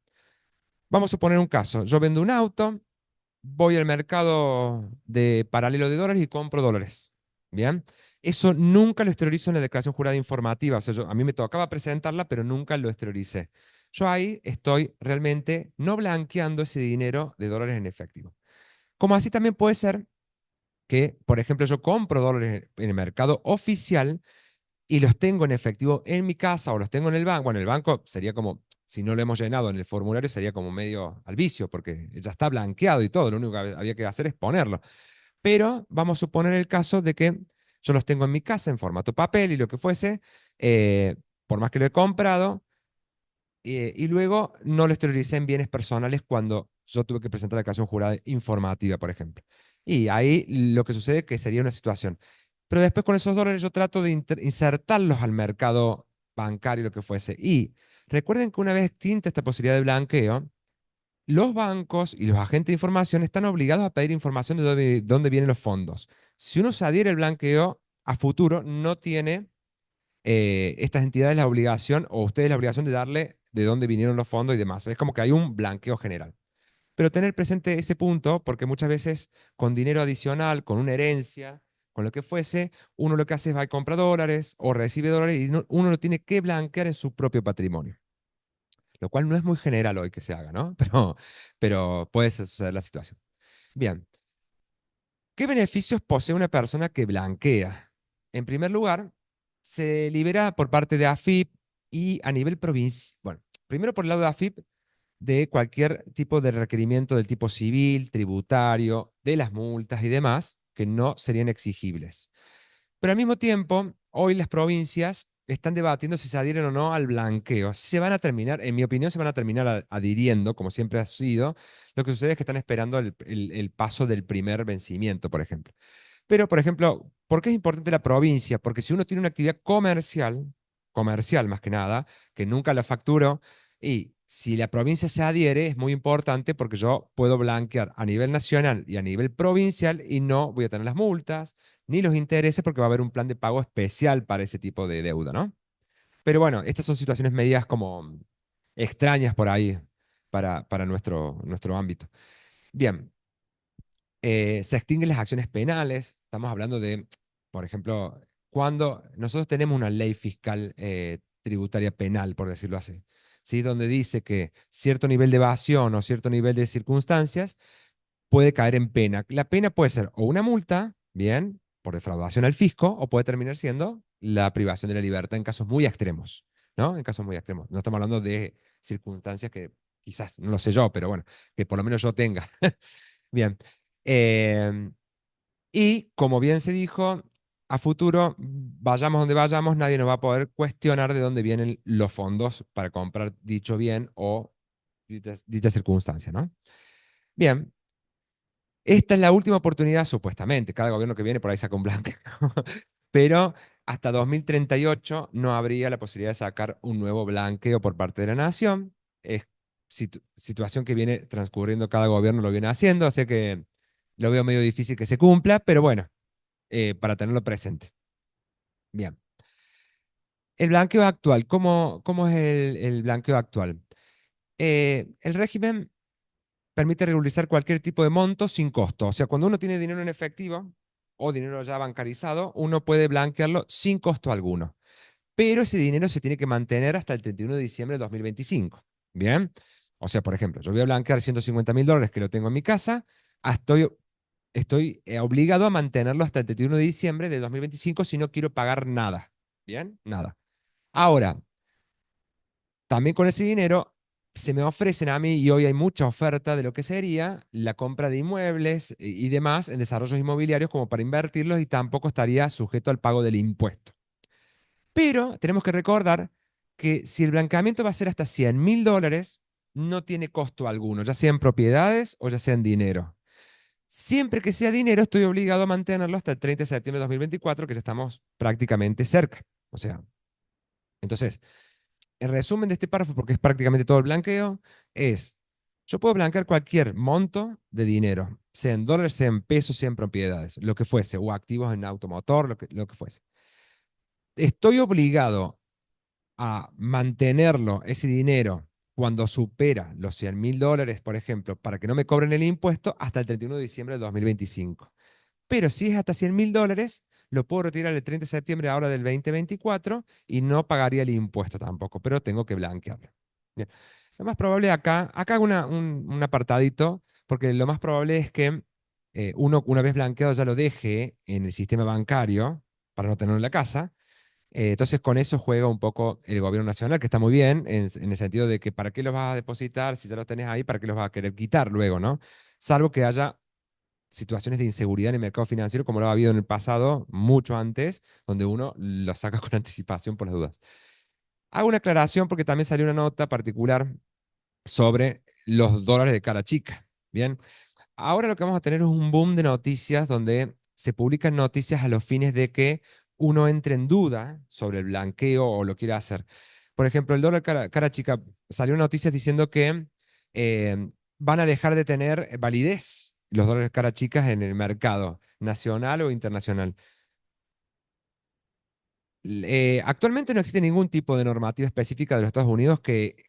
Vamos a suponer un caso. Yo vendo un auto, voy al mercado de paralelo de dólares y compro dólares. Bien. Eso nunca lo exteriorizo en la declaración jurada informativa. O sea, a mí me tocaba presentarla, pero nunca lo exterioricé. Yo ahí estoy realmente no blanqueando ese dinero de dólares en efectivo. Como así también puede ser que, por ejemplo, yo compro dólares en el mercado oficial y los tengo en efectivo en mi casa o los tengo en el banco. Bueno, el banco sería como, si no lo hemos llenado en el formulario, sería como medio al vicio, porque ya está blanqueado y todo, lo único que había que hacer es ponerlo. Pero vamos a suponer el caso de que yo los tengo en mi casa en formato papel y lo que fuese, eh, por más que lo he comprado, y luego no lo exterioricé en bienes personales cuando yo tuve que presentar la declaración jurada informativa, por ejemplo. Y ahí lo que sucede es que sería una situación. Pero después con esos dólares yo trato de insertarlos al mercado bancario, lo que fuese. Y recuerden que una vez extinta esta posibilidad de blanqueo, los bancos y los agentes de información están obligados a pedir información de dónde vienen los fondos. Si uno se adhiere al blanqueo, a futuro no tiene estas entidades la obligación, o ustedes la obligación de darle de dónde vinieron los fondos y demás. Es como que hay un blanqueo general. Pero tener presente ese punto, porque muchas veces con dinero adicional, con una herencia, con lo que fuese, uno lo que hace es va y compra dólares o recibe dólares y uno lo tiene que blanquear en su propio patrimonio. Lo cual no es muy general hoy que se haga, ¿no? Pero puede suceder la situación. Bien, ¿qué beneficios posee una persona que blanquea? En primer lugar, se libera por parte de AFIP y a nivel provincial, bueno, primero por el lado de AFIP, de cualquier tipo de requerimiento del tipo civil, tributario, de las multas y demás, que no serían exigibles. Pero al mismo tiempo, hoy las provincias están debatiendo si se adhieren o no al blanqueo. Se van a terminar, en mi opinión, se van a terminar adhiriendo, como siempre ha sido. Lo que sucede es que están esperando el paso del primer vencimiento, por ejemplo. Pero, por ejemplo, ¿por qué es importante la provincia? Porque si uno tiene una actividad comercial, comercial más que nada, que nunca la facturo, y si la provincia se adhiere, es muy importante porque yo puedo blanquear a nivel nacional y a nivel provincial y no voy a tener las multas ni los intereses porque va a haber un plan de pago especial para ese tipo de deuda, ¿no? Pero bueno, estas son situaciones medidas como extrañas por ahí para nuestro ámbito. Bien, se extinguen las acciones penales. Estamos hablando de, por ejemplo, cuando nosotros tenemos una ley fiscal tributaria penal, por decirlo así, ¿sí? Donde dice que cierto nivel de evasión o cierto nivel de circunstancias puede caer en pena. La pena puede ser o una multa, bien, por defraudación al fisco, o puede terminar siendo la privación de la libertad en casos muy extremos, ¿no? En casos muy extremos. No estamos hablando de circunstancias que quizás, no lo sé yo, pero bueno, que por lo menos yo tenga. Bien. Em, y como bien se dijo, a futuro, vayamos donde vayamos, nadie nos va a poder cuestionar de dónde vienen los fondos para comprar dicho bien o dicha circunstancia, ¿no? Bien, esta es la última oportunidad, supuestamente. Cada gobierno que viene por ahí saca un blanco. Pero hasta 2038 no habría la posibilidad de sacar un nuevo blanqueo por parte de la nación. Es situación que viene transcurriendo, cada gobierno lo viene haciendo, así que lo veo medio difícil que se cumpla, pero bueno, para tenerlo presente. Bien. El blanqueo actual, ¿cómo es el blanqueo actual? El régimen permite regularizar cualquier tipo de monto sin costo. O sea, cuando uno tiene dinero en efectivo o dinero ya bancarizado, uno puede blanquearlo sin costo alguno. Pero ese dinero se tiene que mantener hasta el 31 de diciembre de 2025. ¿Bien? O sea, por ejemplo, yo voy a blanquear $150.000 que lo tengo en mi casa, estoy obligado a mantenerlo hasta el 31 de diciembre de 2025 si no quiero pagar nada. ¿Bien? Nada. Ahora, también con ese dinero se me ofrecen a mí, y hoy hay mucha oferta de lo que sería la compra de inmuebles y demás en desarrollos inmobiliarios como para invertirlos y tampoco estaría sujeto al pago del impuesto. Pero tenemos que recordar que si el blanqueamiento va a ser hasta $100.000, no tiene costo alguno, ya sea en propiedades o ya sea en dinero. Siempre que sea dinero, estoy obligado a mantenerlo hasta el 30 de septiembre de 2024, que ya estamos prácticamente cerca. O sea, entonces, el resumen de este párrafo, porque es prácticamente todo el blanqueo, es, yo puedo blanquear cualquier monto de dinero, sea en dólares, sea en pesos, sea en propiedades, lo que fuese, o activos en automotor, lo que fuese. Estoy obligado a mantenerlo, ese dinero, cuando supera los $100.000, por ejemplo, para que no me cobren el impuesto hasta el 31 de diciembre de 2025. Pero si es hasta $100.000, lo puedo retirar el 30 de septiembre ahora del 2024 y no pagaría el impuesto tampoco, pero tengo que blanquearlo. Bien. Lo más probable acá hago un apartadito, porque lo más probable es que uno una vez blanqueado ya lo deje en el sistema bancario para no tenerlo en la casa. Entonces con eso juega un poco el gobierno nacional, que está muy bien, en el sentido de que para qué los vas a depositar si ya los tenés ahí, para qué los vas a querer quitar luego, ¿no? Salvo que haya situaciones de inseguridad en el mercado financiero, como lo ha habido en el pasado, mucho antes, donde uno lo saca con anticipación por las dudas. Hago una aclaración porque también salió una nota particular sobre los dólares de cara chica. Bien, ahora lo que vamos a tener es un boom de noticias donde se publican noticias a los fines de que uno entre en duda sobre el blanqueo o lo quiera hacer. Por ejemplo, el dólar cara chica, salió noticias diciendo que van a dejar de tener validez los dólares cara chicas en el mercado nacional o internacional. Actualmente no existe ningún tipo de normativa específica de los Estados Unidos que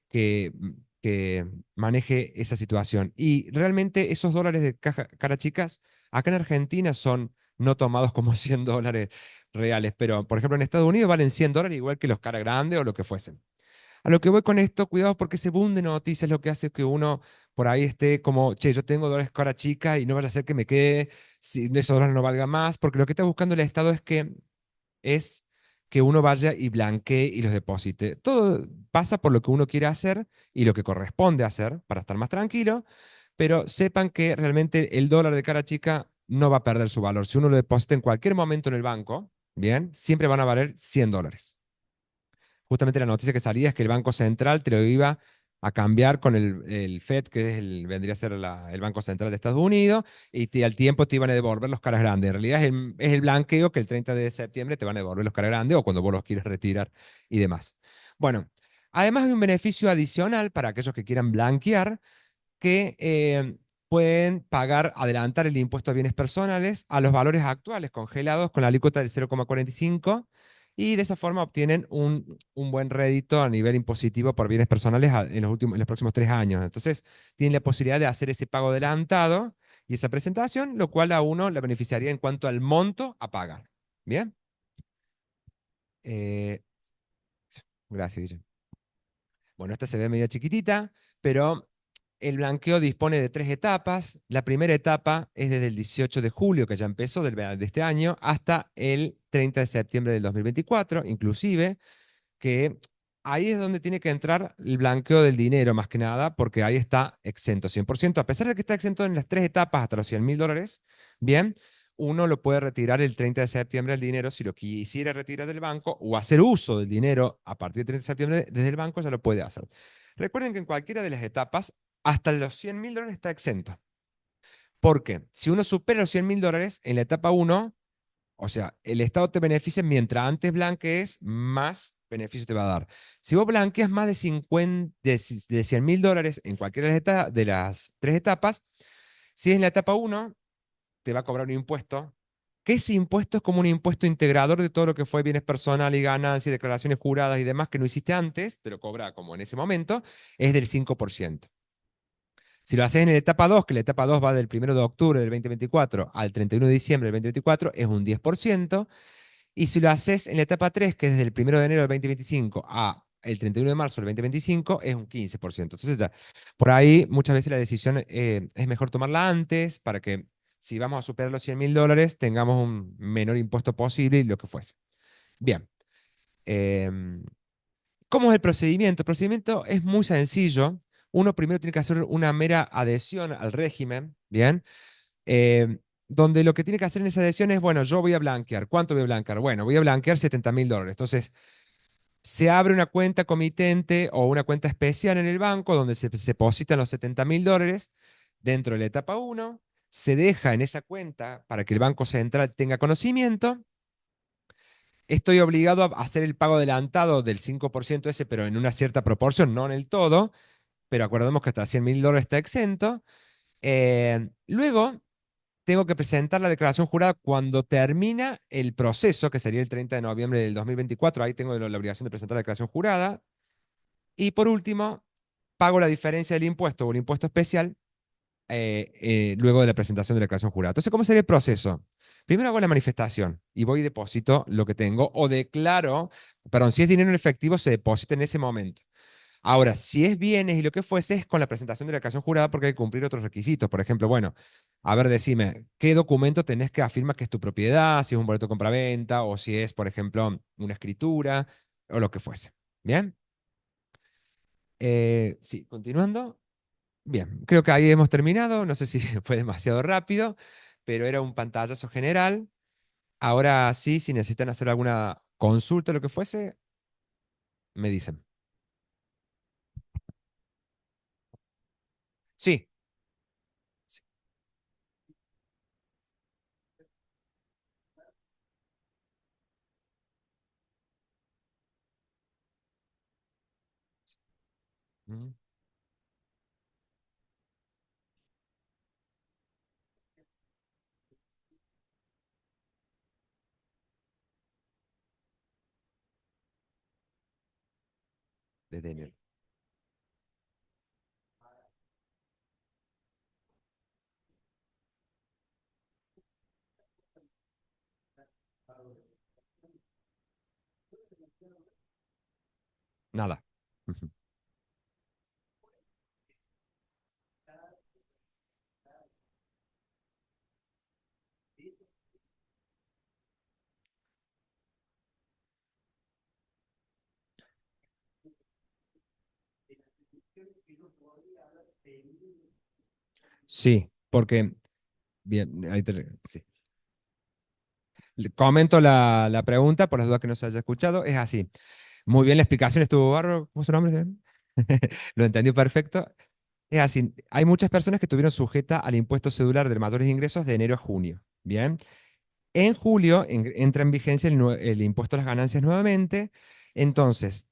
maneje esa situación. Y realmente esos dólares de cara chicas, acá en Argentina son no tomados como $100 reales, pero por ejemplo en Estados Unidos valen $100 igual que los cara grandes o lo que fuesen. A lo que voy con esto, cuidado porque ese boom de noticias lo que hace que uno por ahí esté como, che, yo tengo dólares cara chica y no vaya a ser que me quede, si esos dólares no valgan más, porque lo que está buscando el Estado es que uno vaya y blanquee y los deposite. Todo pasa por lo que uno quiere hacer y lo que corresponde hacer para estar más tranquilo, pero sepan que realmente el dólar de cara chica no va a perder su valor. Si uno lo deposita en cualquier momento en el banco, bien, siempre van a valer $100. Justamente la noticia que salía es que el Banco Central te lo iba a cambiar con el Fed, que vendría a ser el Banco Central de Estados Unidos, y al tiempo te iban a devolver los caras grandes. En realidad es el blanqueo que el 30 de septiembre te van a devolver los caras grandes o cuando vos los quieres retirar y demás. Bueno, además hay un beneficio adicional para aquellos que quieran blanquear, que pueden pagar, adelantar el impuesto a bienes personales a los valores actuales congelados con la alícuota del 0,45 y de esa forma obtienen un buen rédito a nivel impositivo por bienes personales en los próximos 3 años. Entonces, tienen la posibilidad de hacer ese pago adelantado y esa presentación, lo cual a uno le beneficiaría en cuanto al monto a pagar. Bien. Eh, gracias, Guillermo. Bueno, esta se ve medio chiquitita, pero el blanqueo dispone de 3 etapas. La primera etapa es desde el 18 de julio, que ya empezó de este año, hasta el 30 de septiembre del 2024, inclusive, que ahí es donde tiene que entrar el blanqueo del dinero, más que nada, porque ahí está exento 100%. A pesar de que está exento en las 3 etapas hasta los $100.000, bien, uno lo puede retirar el 30 de septiembre el dinero si lo quisiera retirar del banco o hacer uso del dinero a partir del 30 de septiembre desde el banco, ya lo puede hacer. Recuerden que en cualquiera de las etapas, hasta los $100.000 está exento. Porque si uno supera los $100.000 en la etapa uno, o sea, el Estado te beneficia mientras antes blanquees, más beneficio te va a dar. Si vos blanqueas más de 50, de $100.000 en cualquiera de las 3 etapas, si es en la etapa uno te va a cobrar un impuesto, que ese impuesto es como un impuesto integrador de todo lo que fue bienes personales y ganancias, declaraciones juradas y demás que no hiciste antes, te lo cobra como en ese momento, es del 5%. Si lo haces en la etapa 2, que la etapa 2 va del 1 de octubre del 2024 al 31 de diciembre del 2024, es un 10%. Y si lo haces en la etapa 3, que es desde el 1 de enero del 2025 a el 31 de marzo del 2025, es un 15%. Entonces, ya, por ahí muchas veces la decisión es mejor tomarla antes para que si vamos a superar los $100.000, tengamos un menor impuesto posible y lo que fuese. Bien. em, ¿Cómo es el procedimiento? El procedimiento es muy sencillo. Uno primero tiene que hacer una mera adhesión al régimen, ¿bien? eh, donde lo que tiene que hacer en esa adhesión es, bueno, yo voy a blanquear. ¿Cuánto voy a blanquear? Bueno, voy a blanquear $70.000. Entonces, se abre una cuenta comitente o una cuenta especial en el banco donde se depositan los $70.000 dentro de la etapa uno. Se deja en esa cuenta para que el Banco Central tenga conocimiento. Estoy obligado a hacer el pago adelantado del 5% ese, pero en una cierta proporción, no en el todo, pero acordemos que hasta $100.000 está exento. Luego, tengo que presentar la declaración jurada cuando termina el proceso, que sería el 30 de noviembre del 2024. Ahí tengo la obligación de presentar la declaración jurada. Y por último, pago la diferencia del impuesto o el impuesto especial luego de la presentación de la declaración jurada. Entonces, ¿cómo sería el proceso? Primero hago la manifestación y voy y deposito lo que tengo o declaro, perdón, si es dinero en efectivo, se deposita en ese momento. Ahora, si es bienes y lo que fuese, es con la presentación de la declaración jurada porque hay que cumplir otros requisitos. Por ejemplo, bueno, a ver, decime, ¿qué documento tenés que afirmar que es tu propiedad? Si es un boleto de compraventa o si es, por ejemplo, una escritura o lo que fuese. ¿Bien? Sí, continuando. Bien, creo que ahí hemos terminado. No sé si fue demasiado rápido, pero era un pantallazo general. Ahora sí, si necesitan hacer alguna consulta o lo que fuese, me dicen. Sí. Sí. Mm, de Daniel. Nada. Ujú. Sí, porque, bien, sí. Comento la pregunta por las dudas que no se haya escuchado. Es así. Muy bien, la explicación estuvo bárbaro. ¿Cómo es su nombre? Lo entendió perfecto. Es así. Hay muchas personas que estuvieron sujetas al impuesto cedular de mayores ingresos de enero a junio. Bien. En julio entra en vigencia el impuesto a las ganancias nuevamente. Entonces,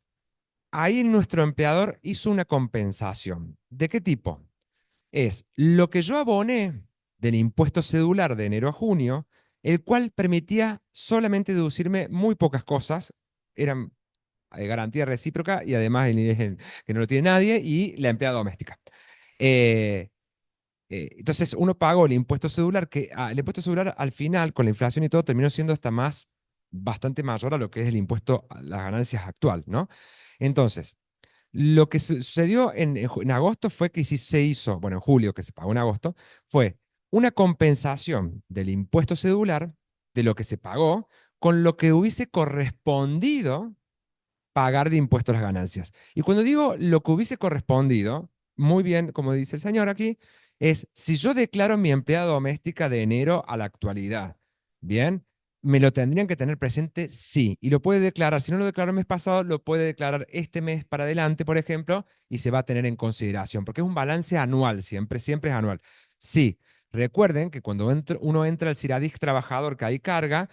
ahí nuestro empleador hizo una compensación. ¿De qué tipo? Es lo que yo aboné del impuesto cedular de enero a junio, el cual permitía solamente deducirme muy pocas cosas. Eran garantía recíproca y además el INE que no lo tiene nadie y la empleada doméstica. Eh, entonces uno pagó el impuesto cedular, que el impuesto cedular al final, con la inflación y todo, terminó siendo hasta más, bastante mayor a lo que es el impuesto a las ganancias actual, ¿no? Entonces, lo que sucedió en agosto fue que sí se hizo, bueno, en julio, que se pagó en agosto, fue una compensación del impuesto cedular de lo que se pagó con lo que hubiese correspondido pagar de impuestos a las ganancias. Y cuando digo lo que hubiese correspondido, muy bien, como dice el señor aquí, es si yo declaro mi empleada doméstica de enero a la actualidad, bien, me lo tendrían que tener presente, sí, y lo puede declarar, si no lo declaró el mes pasado, lo puede declarar este mes para adelante, por ejemplo, y se va a tener en consideración, porque es un balance anual, siempre, siempre es anual. Sí, recuerden que cuando uno entra al CIRADIC trabajador que hay carga,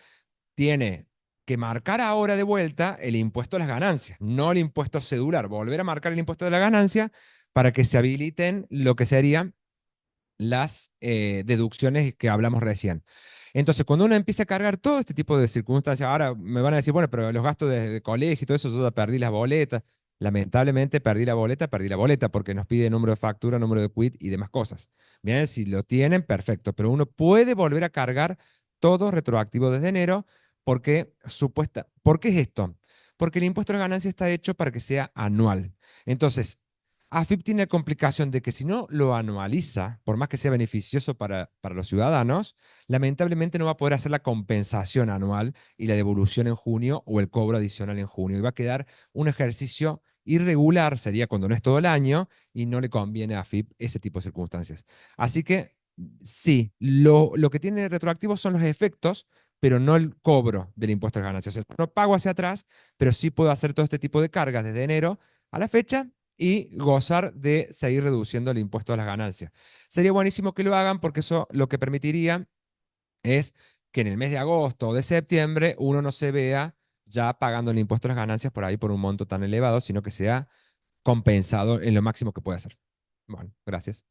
tiene que marcar ahora de vuelta el impuesto a las ganancias, no el impuesto cedular, volver a marcar el impuesto de la ganancia para que se habiliten lo que serían las deducciones que hablamos recién. Entonces, cuando uno empieza a cargar todo este tipo de circunstancias, ahora me van a decir, bueno, pero los gastos de colegio y todo eso, yo ya perdí las boletas. Lamentablemente perdí la boleta porque nos pide número de factura, número de quit y demás cosas. Bien, si lo tienen, perfecto, pero uno puede volver a cargar todo retroactivo desde enero porque ¿por qué es esto? Porque el impuesto a las ganancias está hecho para que sea anual. Entonces, AFIP tiene la complicación de que si no lo anualiza, por más que sea beneficioso para los ciudadanos, lamentablemente no va a poder hacer la compensación anual y la devolución en junio o el cobro adicional en junio. Y va a quedar un ejercicio irregular, sería cuando no es todo el año, y no le conviene a AFIP ese tipo de circunstancias. Así que sí, lo que tiene retroactivo son los efectos, pero no el cobro del impuesto a las ganancias. O sea, no pago hacia atrás, pero sí puedo hacer todo este tipo de cargas desde enero a la fecha y gozar de seguir reduciendo el impuesto a las ganancias. Sería buenísimo que lo hagan porque eso lo que permitiría es que en el mes de agosto o de septiembre uno no se vea ya pagando el impuesto a las ganancias por ahí por un monto tan elevado, sino que sea compensado en lo máximo que pueda hacer. Bueno, gracias.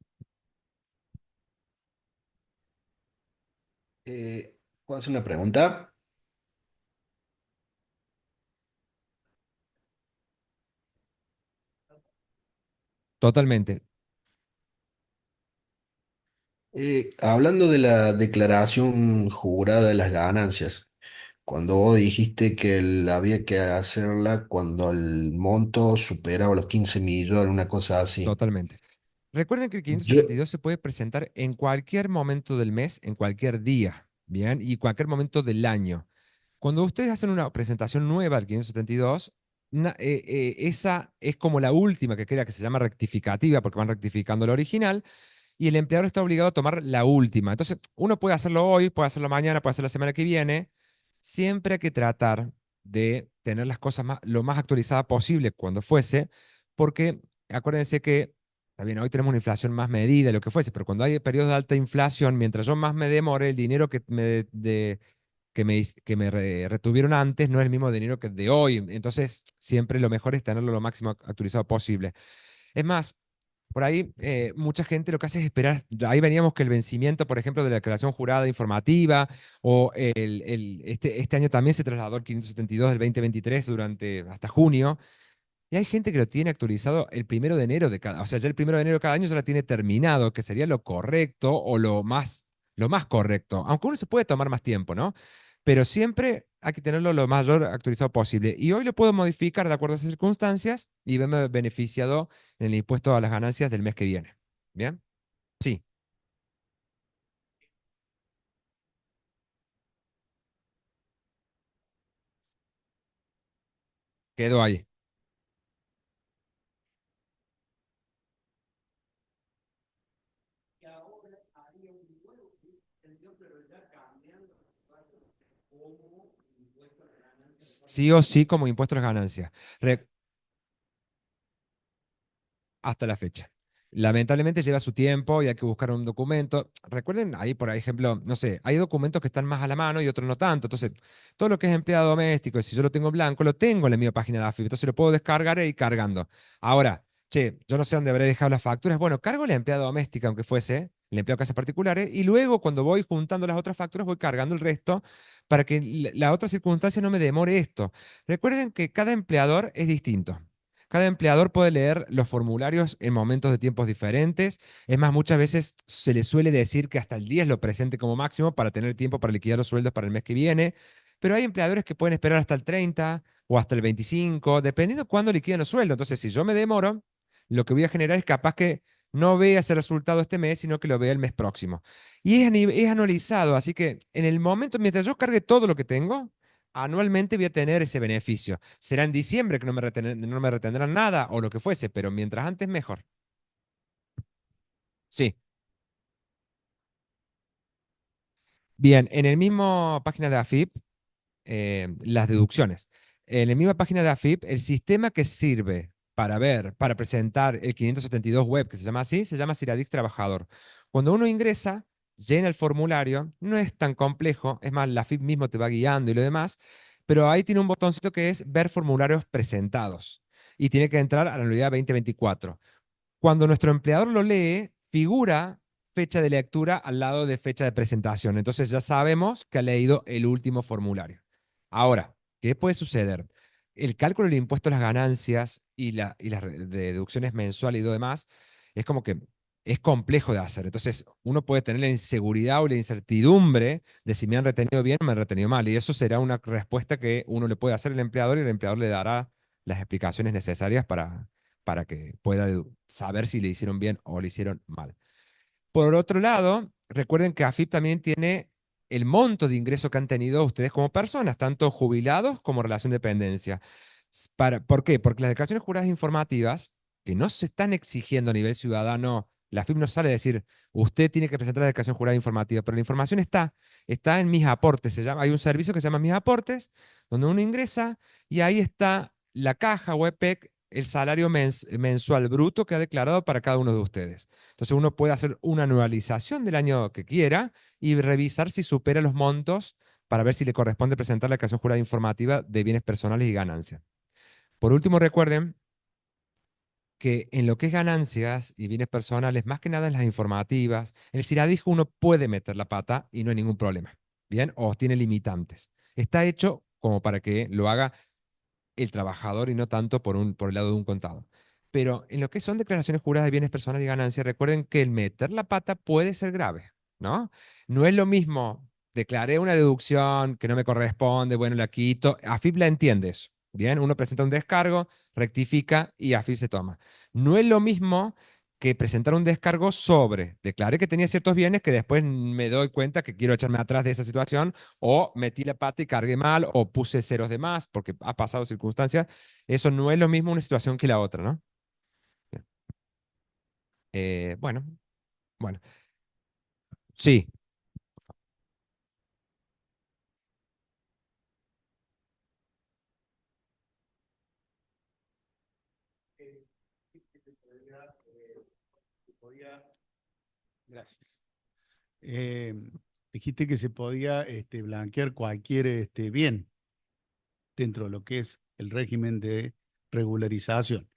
¿Puedo hacer una pregunta? Totalmente. Hablando de la declaración jurada de las ganancias, cuando vos dijiste que había que hacerla cuando el monto superaba los 15 millones, una cosa así. Totalmente. Recuerden que el Yo, 572 se puede presentar en cualquier momento del mes, en cualquier día, ¿bien? Y cualquier momento del año. Cuando ustedes hacen una presentación nueva del 572, esa es como la última que queda, que se llama rectificativa, porque van rectificando la original, y el empleador está obligado a tomar la última. Entonces, uno puede hacerlo hoy, puede hacerlo mañana, puede hacerlo la semana que viene. Siempre hay que tratar de tener las cosas lo más actualizadas posible cuando fuese, porque acuérdense que, está bien, hoy tenemos una inflación más medida, lo que fuese, pero cuando hay periodos de alta inflación, mientras yo más me demore, el dinero que me retuvieron antes no es el mismo dinero que de hoy. Entonces, siempre lo mejor es tenerlo lo máximo actualizado posible. Es más, por ahí mucha gente lo que hace es esperar. Ahí veníamos que el vencimiento, por ejemplo, de la declaración jurada informativa, o este año también se trasladó el 572 del 2023 durante hasta junio. Y hay gente que lo tiene actualizado el 1 de enero de cada, o sea, ya el 1 de enero de cada año ya lo tiene terminado, que sería lo correcto o lo más correcto, aunque uno se puede tomar más tiempo, ¿no? Pero siempre hay que tenerlo lo mayor actualizado posible. Y hoy lo puedo modificar de acuerdo a esas circunstancias y verme beneficiado en el impuesto a las ganancias del mes que viene. ¿Bien? Sí, quedó ahí. Sí o sí como impuesto a las ganancias. Hasta la fecha. Lamentablemente lleva su tiempo y hay que buscar un documento. Recuerden, ahí por ejemplo, no sé, hay documentos que están más a la mano y otros no tanto. Entonces, todo lo que es empleado doméstico, si yo lo tengo en blanco, lo tengo en la misma página de AFIP. Entonces lo puedo descargar e ir cargando. Ahora, che, yo no sé dónde habré dejado las facturas. Bueno, cargo la empleada doméstica, aunque fuese, el empleado de casas particulares, y luego cuando voy juntando las otras facturas, voy cargando el resto para que la otra circunstancia no me demore esto. Recuerden que cada empleador es distinto. Cada empleador puede leer los formularios en momentos de tiempos diferentes. Es más, muchas veces se le suele decir que hasta el 10 lo presente como máximo para tener tiempo para liquidar los sueldos para el mes que viene. Pero hay empleadores que pueden esperar hasta el 30 o hasta el 25, dependiendo cuándo liquiden los sueldos. Entonces, si yo me demoro, lo que voy a generar es capaz que no vea ese resultado este mes, sino que lo vea el mes próximo. Y es anualizado, así que en el momento, mientras yo cargue todo lo que tengo, anualmente voy a tener ese beneficio. Será en diciembre que no me retendrán nada o lo que fuese, pero mientras antes mejor. Sí. Bien, en el mismo página de AFIP, las deducciones. En la misma página de AFIP, el sistema que sirve para presentar el 572 web, que se llama así, se llama Ciradix Trabajador. Cuando uno ingresa, llena el formulario, no es tan complejo, es más, la AFIP mismo te va guiando y lo demás, pero ahí tiene un botoncito que es ver formularios presentados y tiene que entrar a la anualidad 2024. Cuando nuestro empleador lo lee, figura fecha de lectura al lado de fecha de presentación. Entonces ya sabemos que ha leído el último formulario. Ahora, ¿qué puede suceder? El cálculo del impuesto a las ganancias y las deducciones mensuales y lo demás es como que es complejo de hacer. Entonces, uno puede tener la inseguridad o la incertidumbre de si me han retenido bien o me han retenido mal. Y eso será una respuesta que uno le puede hacer al empleador y el empleador le dará las explicaciones necesarias para que pueda saber si le hicieron bien o le hicieron mal. Por otro lado, recuerden que AFIP también tiene el monto de ingreso que han tenido ustedes como personas, tanto jubilados como relación de dependencia. ¿Por qué? Porque las declaraciones juradas informativas, que no se están exigiendo a nivel ciudadano, la AFIP no sale a decir, usted tiene que presentar la declaración jurada informativa, pero la información está en mis aportes. Hay un servicio que se llama Mis Aportes, donde uno ingresa y ahí está la caja o EPEC, el salario mensual bruto que ha declarado para cada uno de ustedes. Entonces uno puede hacer una anualización del año que quiera y revisar si supera los montos para ver si le corresponde presentar la declaración jurada informativa de bienes personales y ganancias. Por último, recuerden que en lo que es ganancias y bienes personales, más que nada en las informativas, el CIRADIJ uno puede meter la pata y no hay ningún problema. ¿Bien? O tiene limitantes. Está hecho como para que lo haga el trabajador y no tanto por el lado de un contado. Pero en lo que son declaraciones juradas de bienes personales y ganancias, recuerden que el meter la pata puede ser grave, ¿no? No es lo mismo declaré una deducción que no me corresponde, bueno, la quito. AFIP la entiende eso. Bien, uno presenta un descargo, rectifica y AFIP se toma. No es lo mismo que presentar un descargo sobre, declaré que tenía ciertos bienes que después me doy cuenta que quiero echarme atrás de esa situación o metí la pata y cargué mal o puse ceros de más porque ha pasado circunstancias. Eso no es lo mismo una situación que la otra, ¿no? Bien. Bueno, bueno, sí, Gracias. Eh, Dijiste que se podía blanquear cualquier bien dentro de lo que es el régimen de regularización.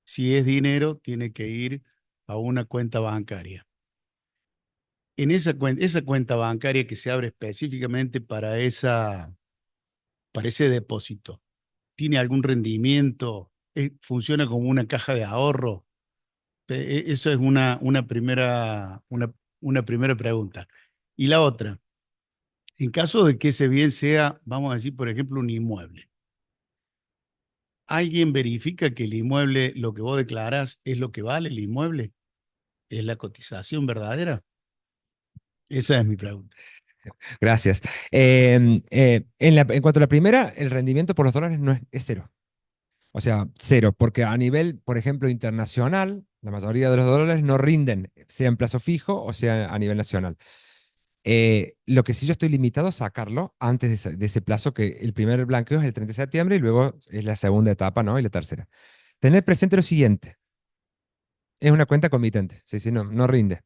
Si es dinero, tiene que ir a una cuenta bancaria. En esa cuenta bancaria que se abre específicamente para ese depósito, ¿tiene algún rendimiento? ¿Funciona como una caja de ahorro? Eso es una primera pregunta. Y la otra, en caso de que ese bien sea, vamos a decir, por ejemplo, un inmueble, ¿alguien verifica que el inmueble, lo que vos declarás, es lo que vale el inmueble? ¿Es la cotización verdadera? Esa es mi pregunta. gracias. En cuanto a la primera, el rendimiento por los dólares no es cero. O sea, cero, porque a nivel, por ejemplo, internacional, la mayoría de los dólares no rinden, sea en plazo fijo o sea a nivel nacional. Lo que sí yo estoy limitado a sacarlo antes de ese plazo, que el primer blanqueo es el 30 de septiembre y luego es la segunda etapa, ¿no? Y la tercera. Tener presente lo siguiente, es una cuenta comitente, sí, sí, no, no rinde.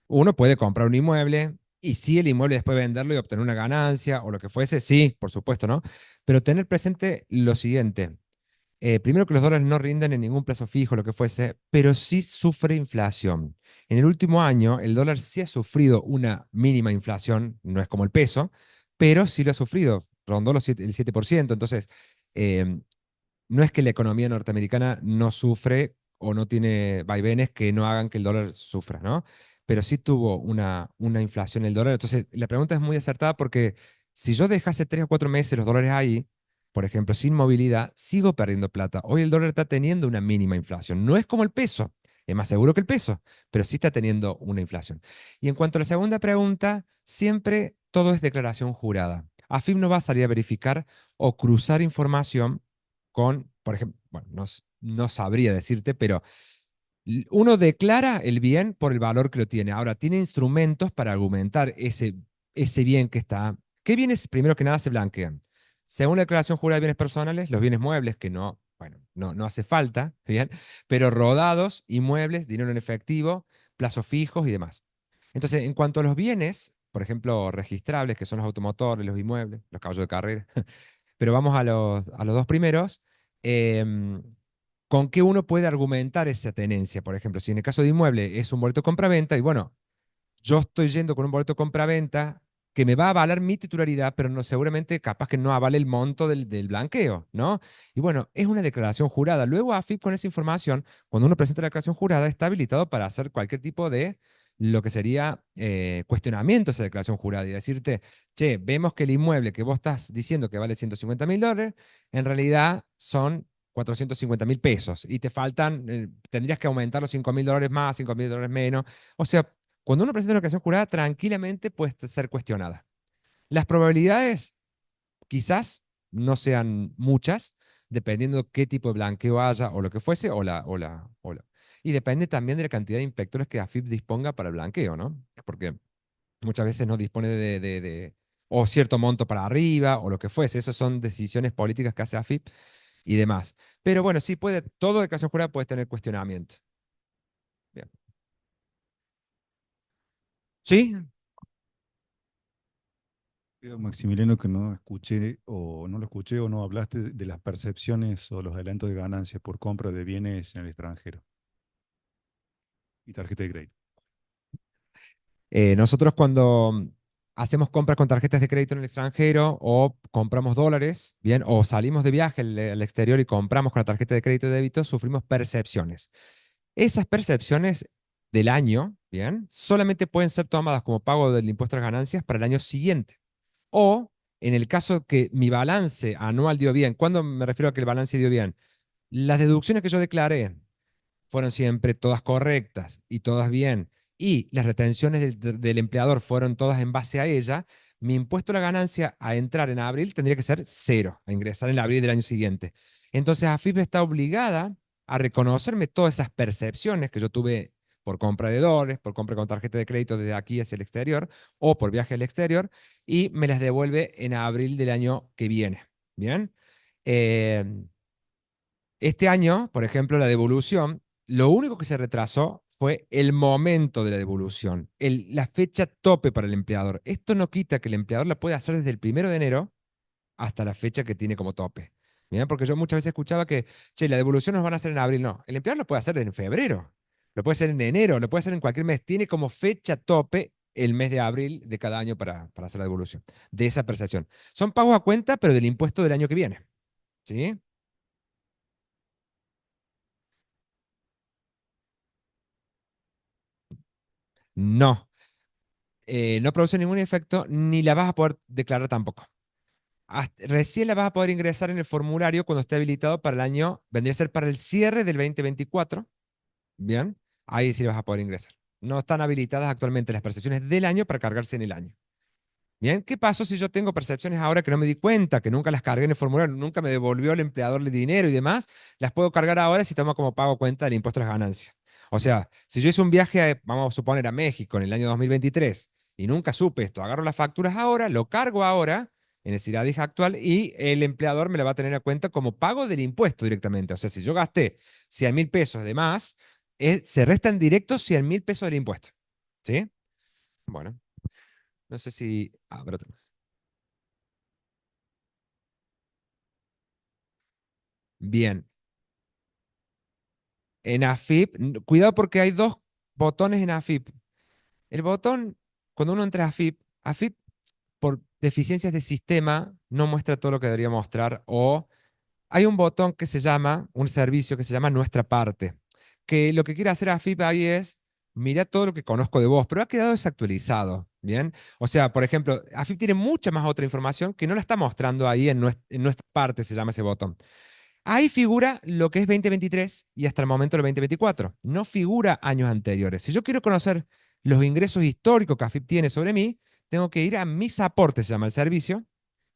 Uno puede comprar un inmueble y sí, el inmueble después venderlo y obtener una ganancia o lo que fuese, sí, por supuesto, ¿no? Pero tener presente lo siguiente. Primero que los dólares no rinden en ningún plazo fijo, lo que fuese, pero sí sufre inflación. En el último año, el dólar sí ha sufrido una mínima inflación, no es como el peso, pero sí lo ha sufrido, rondó el 7%. Entonces, eh, no es que la economía norteamericana no sufre o no tiene vaivenes que no hagan que el dólar sufra, ¿no? Pero sí tuvo una inflación el dólar. Entonces, la pregunta es muy acertada porque si yo dejase 3 o 4 meses los dólares ahí, por ejemplo, sin movilidad, sigo perdiendo plata. Hoy el dólar está teniendo una mínima inflación. No es como el peso, es más seguro que el peso, pero sí está teniendo una inflación. Y en cuanto a la segunda pregunta, siempre todo es declaración jurada. AFIP no va a salir a verificar o cruzar información con, por ejemplo, bueno, no sabría decirte, pero uno declara el bien por el valor que lo tiene. Ahora, tiene instrumentos para argumentar ese bien que está. ¿Qué bienes, primero que nada, se blanquean? Según la declaración jurada de bienes personales, los bienes muebles, que no, bueno, no hace falta, ¿bien? Pero rodados, inmuebles, dinero en efectivo, plazos fijos y demás. Entonces, en cuanto a los bienes, por ejemplo, registrables, que son los automotores, los inmuebles, los caballos de carrera, pero vamos a los dos primeros. em, ¿Con qué uno puede argumentar esa tenencia? Por ejemplo, si en el caso de inmueble es un boleto compra-venta, y bueno, yo estoy yendo con un boleto compra-venta que me va a avalar mi titularidad, pero no, seguramente capaz que no avale el monto del blanqueo, ¿no? Y bueno, es una declaración jurada. Luego AFIP con esa información, cuando uno presenta la declaración jurada, está habilitado para hacer cualquier tipo de lo que sería cuestionamiento a esa declaración jurada y decirte, che, vemos que el inmueble que vos estás diciendo que vale $150.000, en realidad son $450.000 y te faltan, tendrías que aumentar los $5.000 más, $5.000 menos. O sea, cuando uno presenta una declaración jurada, tranquilamente puede ser cuestionada. Las probabilidades quizás no sean muchas, dependiendo qué tipo de blanqueo haya o lo que fuese, y depende también de la cantidad de inspectores que AFIP disponga para el blanqueo, ¿no? Porque muchas veces no dispone o cierto monto para arriba o lo que fuese. Esas son decisiones políticas que hace AFIP y demás. Pero bueno, sí puede, todo declaración jurada puede tener cuestionamiento. Bien. ¿Sí? Creo, Maximiliano, que no escuché o no lo escuché o no hablaste de las percepciones o los adelantos de ganancias por compra de bienes en el extranjero y tarjeta de crédito. Nosotros cuando hacemos compras con tarjetas de crédito en el extranjero o compramos dólares, bien, o salimos de viaje al exterior y compramos con la tarjeta de crédito y débito, sufrimos percepciones. Esas percepciones del año, ¿bien? Solamente pueden ser tomadas como pago del impuesto a las ganancias para el año siguiente. O en el caso que mi balance anual dio bien, ¿cuándo me refiero a que el balance dio bien? Las deducciones que yo declaré fueron siempre todas correctas y todas bien, y las retenciones del empleador fueron todas en base a ella, mi impuesto a la ganancia a entrar en abril tendría que ser cero, a ingresar en abril del año siguiente. Entonces AFIP está obligada a reconocerme todas esas percepciones que yo tuve por compra de dólares, por compra con tarjeta de crédito desde aquí hacia el exterior o por viaje al exterior, y me las devuelve en abril del año que viene. ¿Bien? Eh, este año, por ejemplo, la devolución, lo único que se retrasó fue el momento de la devolución, la fecha tope para el empleador. Esto no quita que el empleador la pueda hacer desde el 1 de enero hasta la fecha que tiene como tope. ¿Bien? Porque yo muchas veces escuchaba que, che, la devolución nos van a hacer en abril. No, el empleador lo puede hacer en febrero, lo puede hacer en enero, lo puede hacer en cualquier mes. Tiene como fecha tope el mes de abril de cada año para hacer la devolución de esa percepción. Son pagos a cuenta, pero del impuesto del año que viene. ¿Sí? No. No produce ningún efecto, ni la vas a poder declarar tampoco. Recién la vas a poder ingresar en el formulario cuando esté habilitado para el año, vendría a ser para el cierre del 2024, ¿bien? Ahí sí la vas a poder ingresar. No están habilitadas actualmente las percepciones del año para cargarse en el año. Bien, ¿qué pasó si yo tengo percepciones ahora que no me di cuenta, que nunca las cargué en el formulario, nunca me devolvió el empleador el dinero y demás? Las puedo cargar ahora si tomo como pago cuenta del impuesto a las ganancias. O sea, si yo hice un viaje, vamos a suponer, a México en el año 2023 y nunca supe esto, agarro las facturas ahora, lo cargo ahora en el CIRADIJ actual y el empleador me la va a tener a cuenta como pago del impuesto directamente. O sea, si yo gasté 100.000 pesos de más, se restan directos 100.000 pesos del impuesto. ¿Sí? Bueno, no sé si... pero bien. En AFIP, cuidado porque hay dos botones en AFIP. El botón, cuando uno entra a AFIP, AFIP por deficiencias de sistema no muestra todo lo que debería mostrar, o hay un botón que se llama, un servicio que se llama Nuestra Parte, que lo que quiere hacer AFIP ahí es, mira todo lo que conozco de vos, pero ha quedado desactualizado, ¿bien? O sea, por ejemplo, AFIP tiene mucha más otra información que no la está mostrando ahí en Nuestra Parte, se llama ese botón. Ahí figura lo que es 2023 y hasta el momento del 2024. No figura años anteriores. Si yo quiero conocer los ingresos históricos que AFIP tiene sobre mí, tengo que ir a mis aportes, se llama el servicio,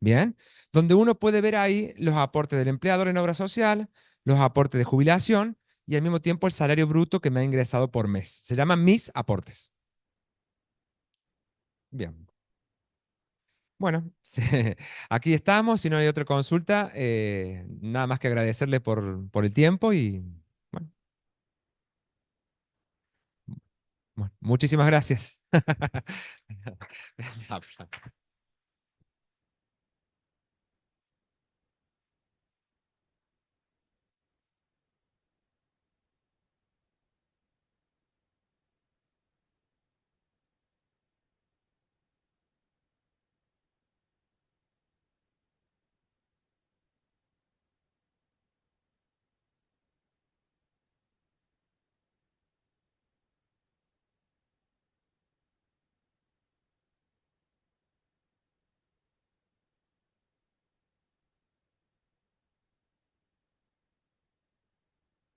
¿bien? Donde uno puede ver ahí los aportes del empleador en obra social, los aportes de jubilación y al mismo tiempo el salario bruto que me ha ingresado por mes. Se llaman mis aportes. Bien. Bueno, aquí estamos. Si no hay otra consulta, nada más que agradecerle por el tiempo y bueno. Bueno, muchísimas gracias.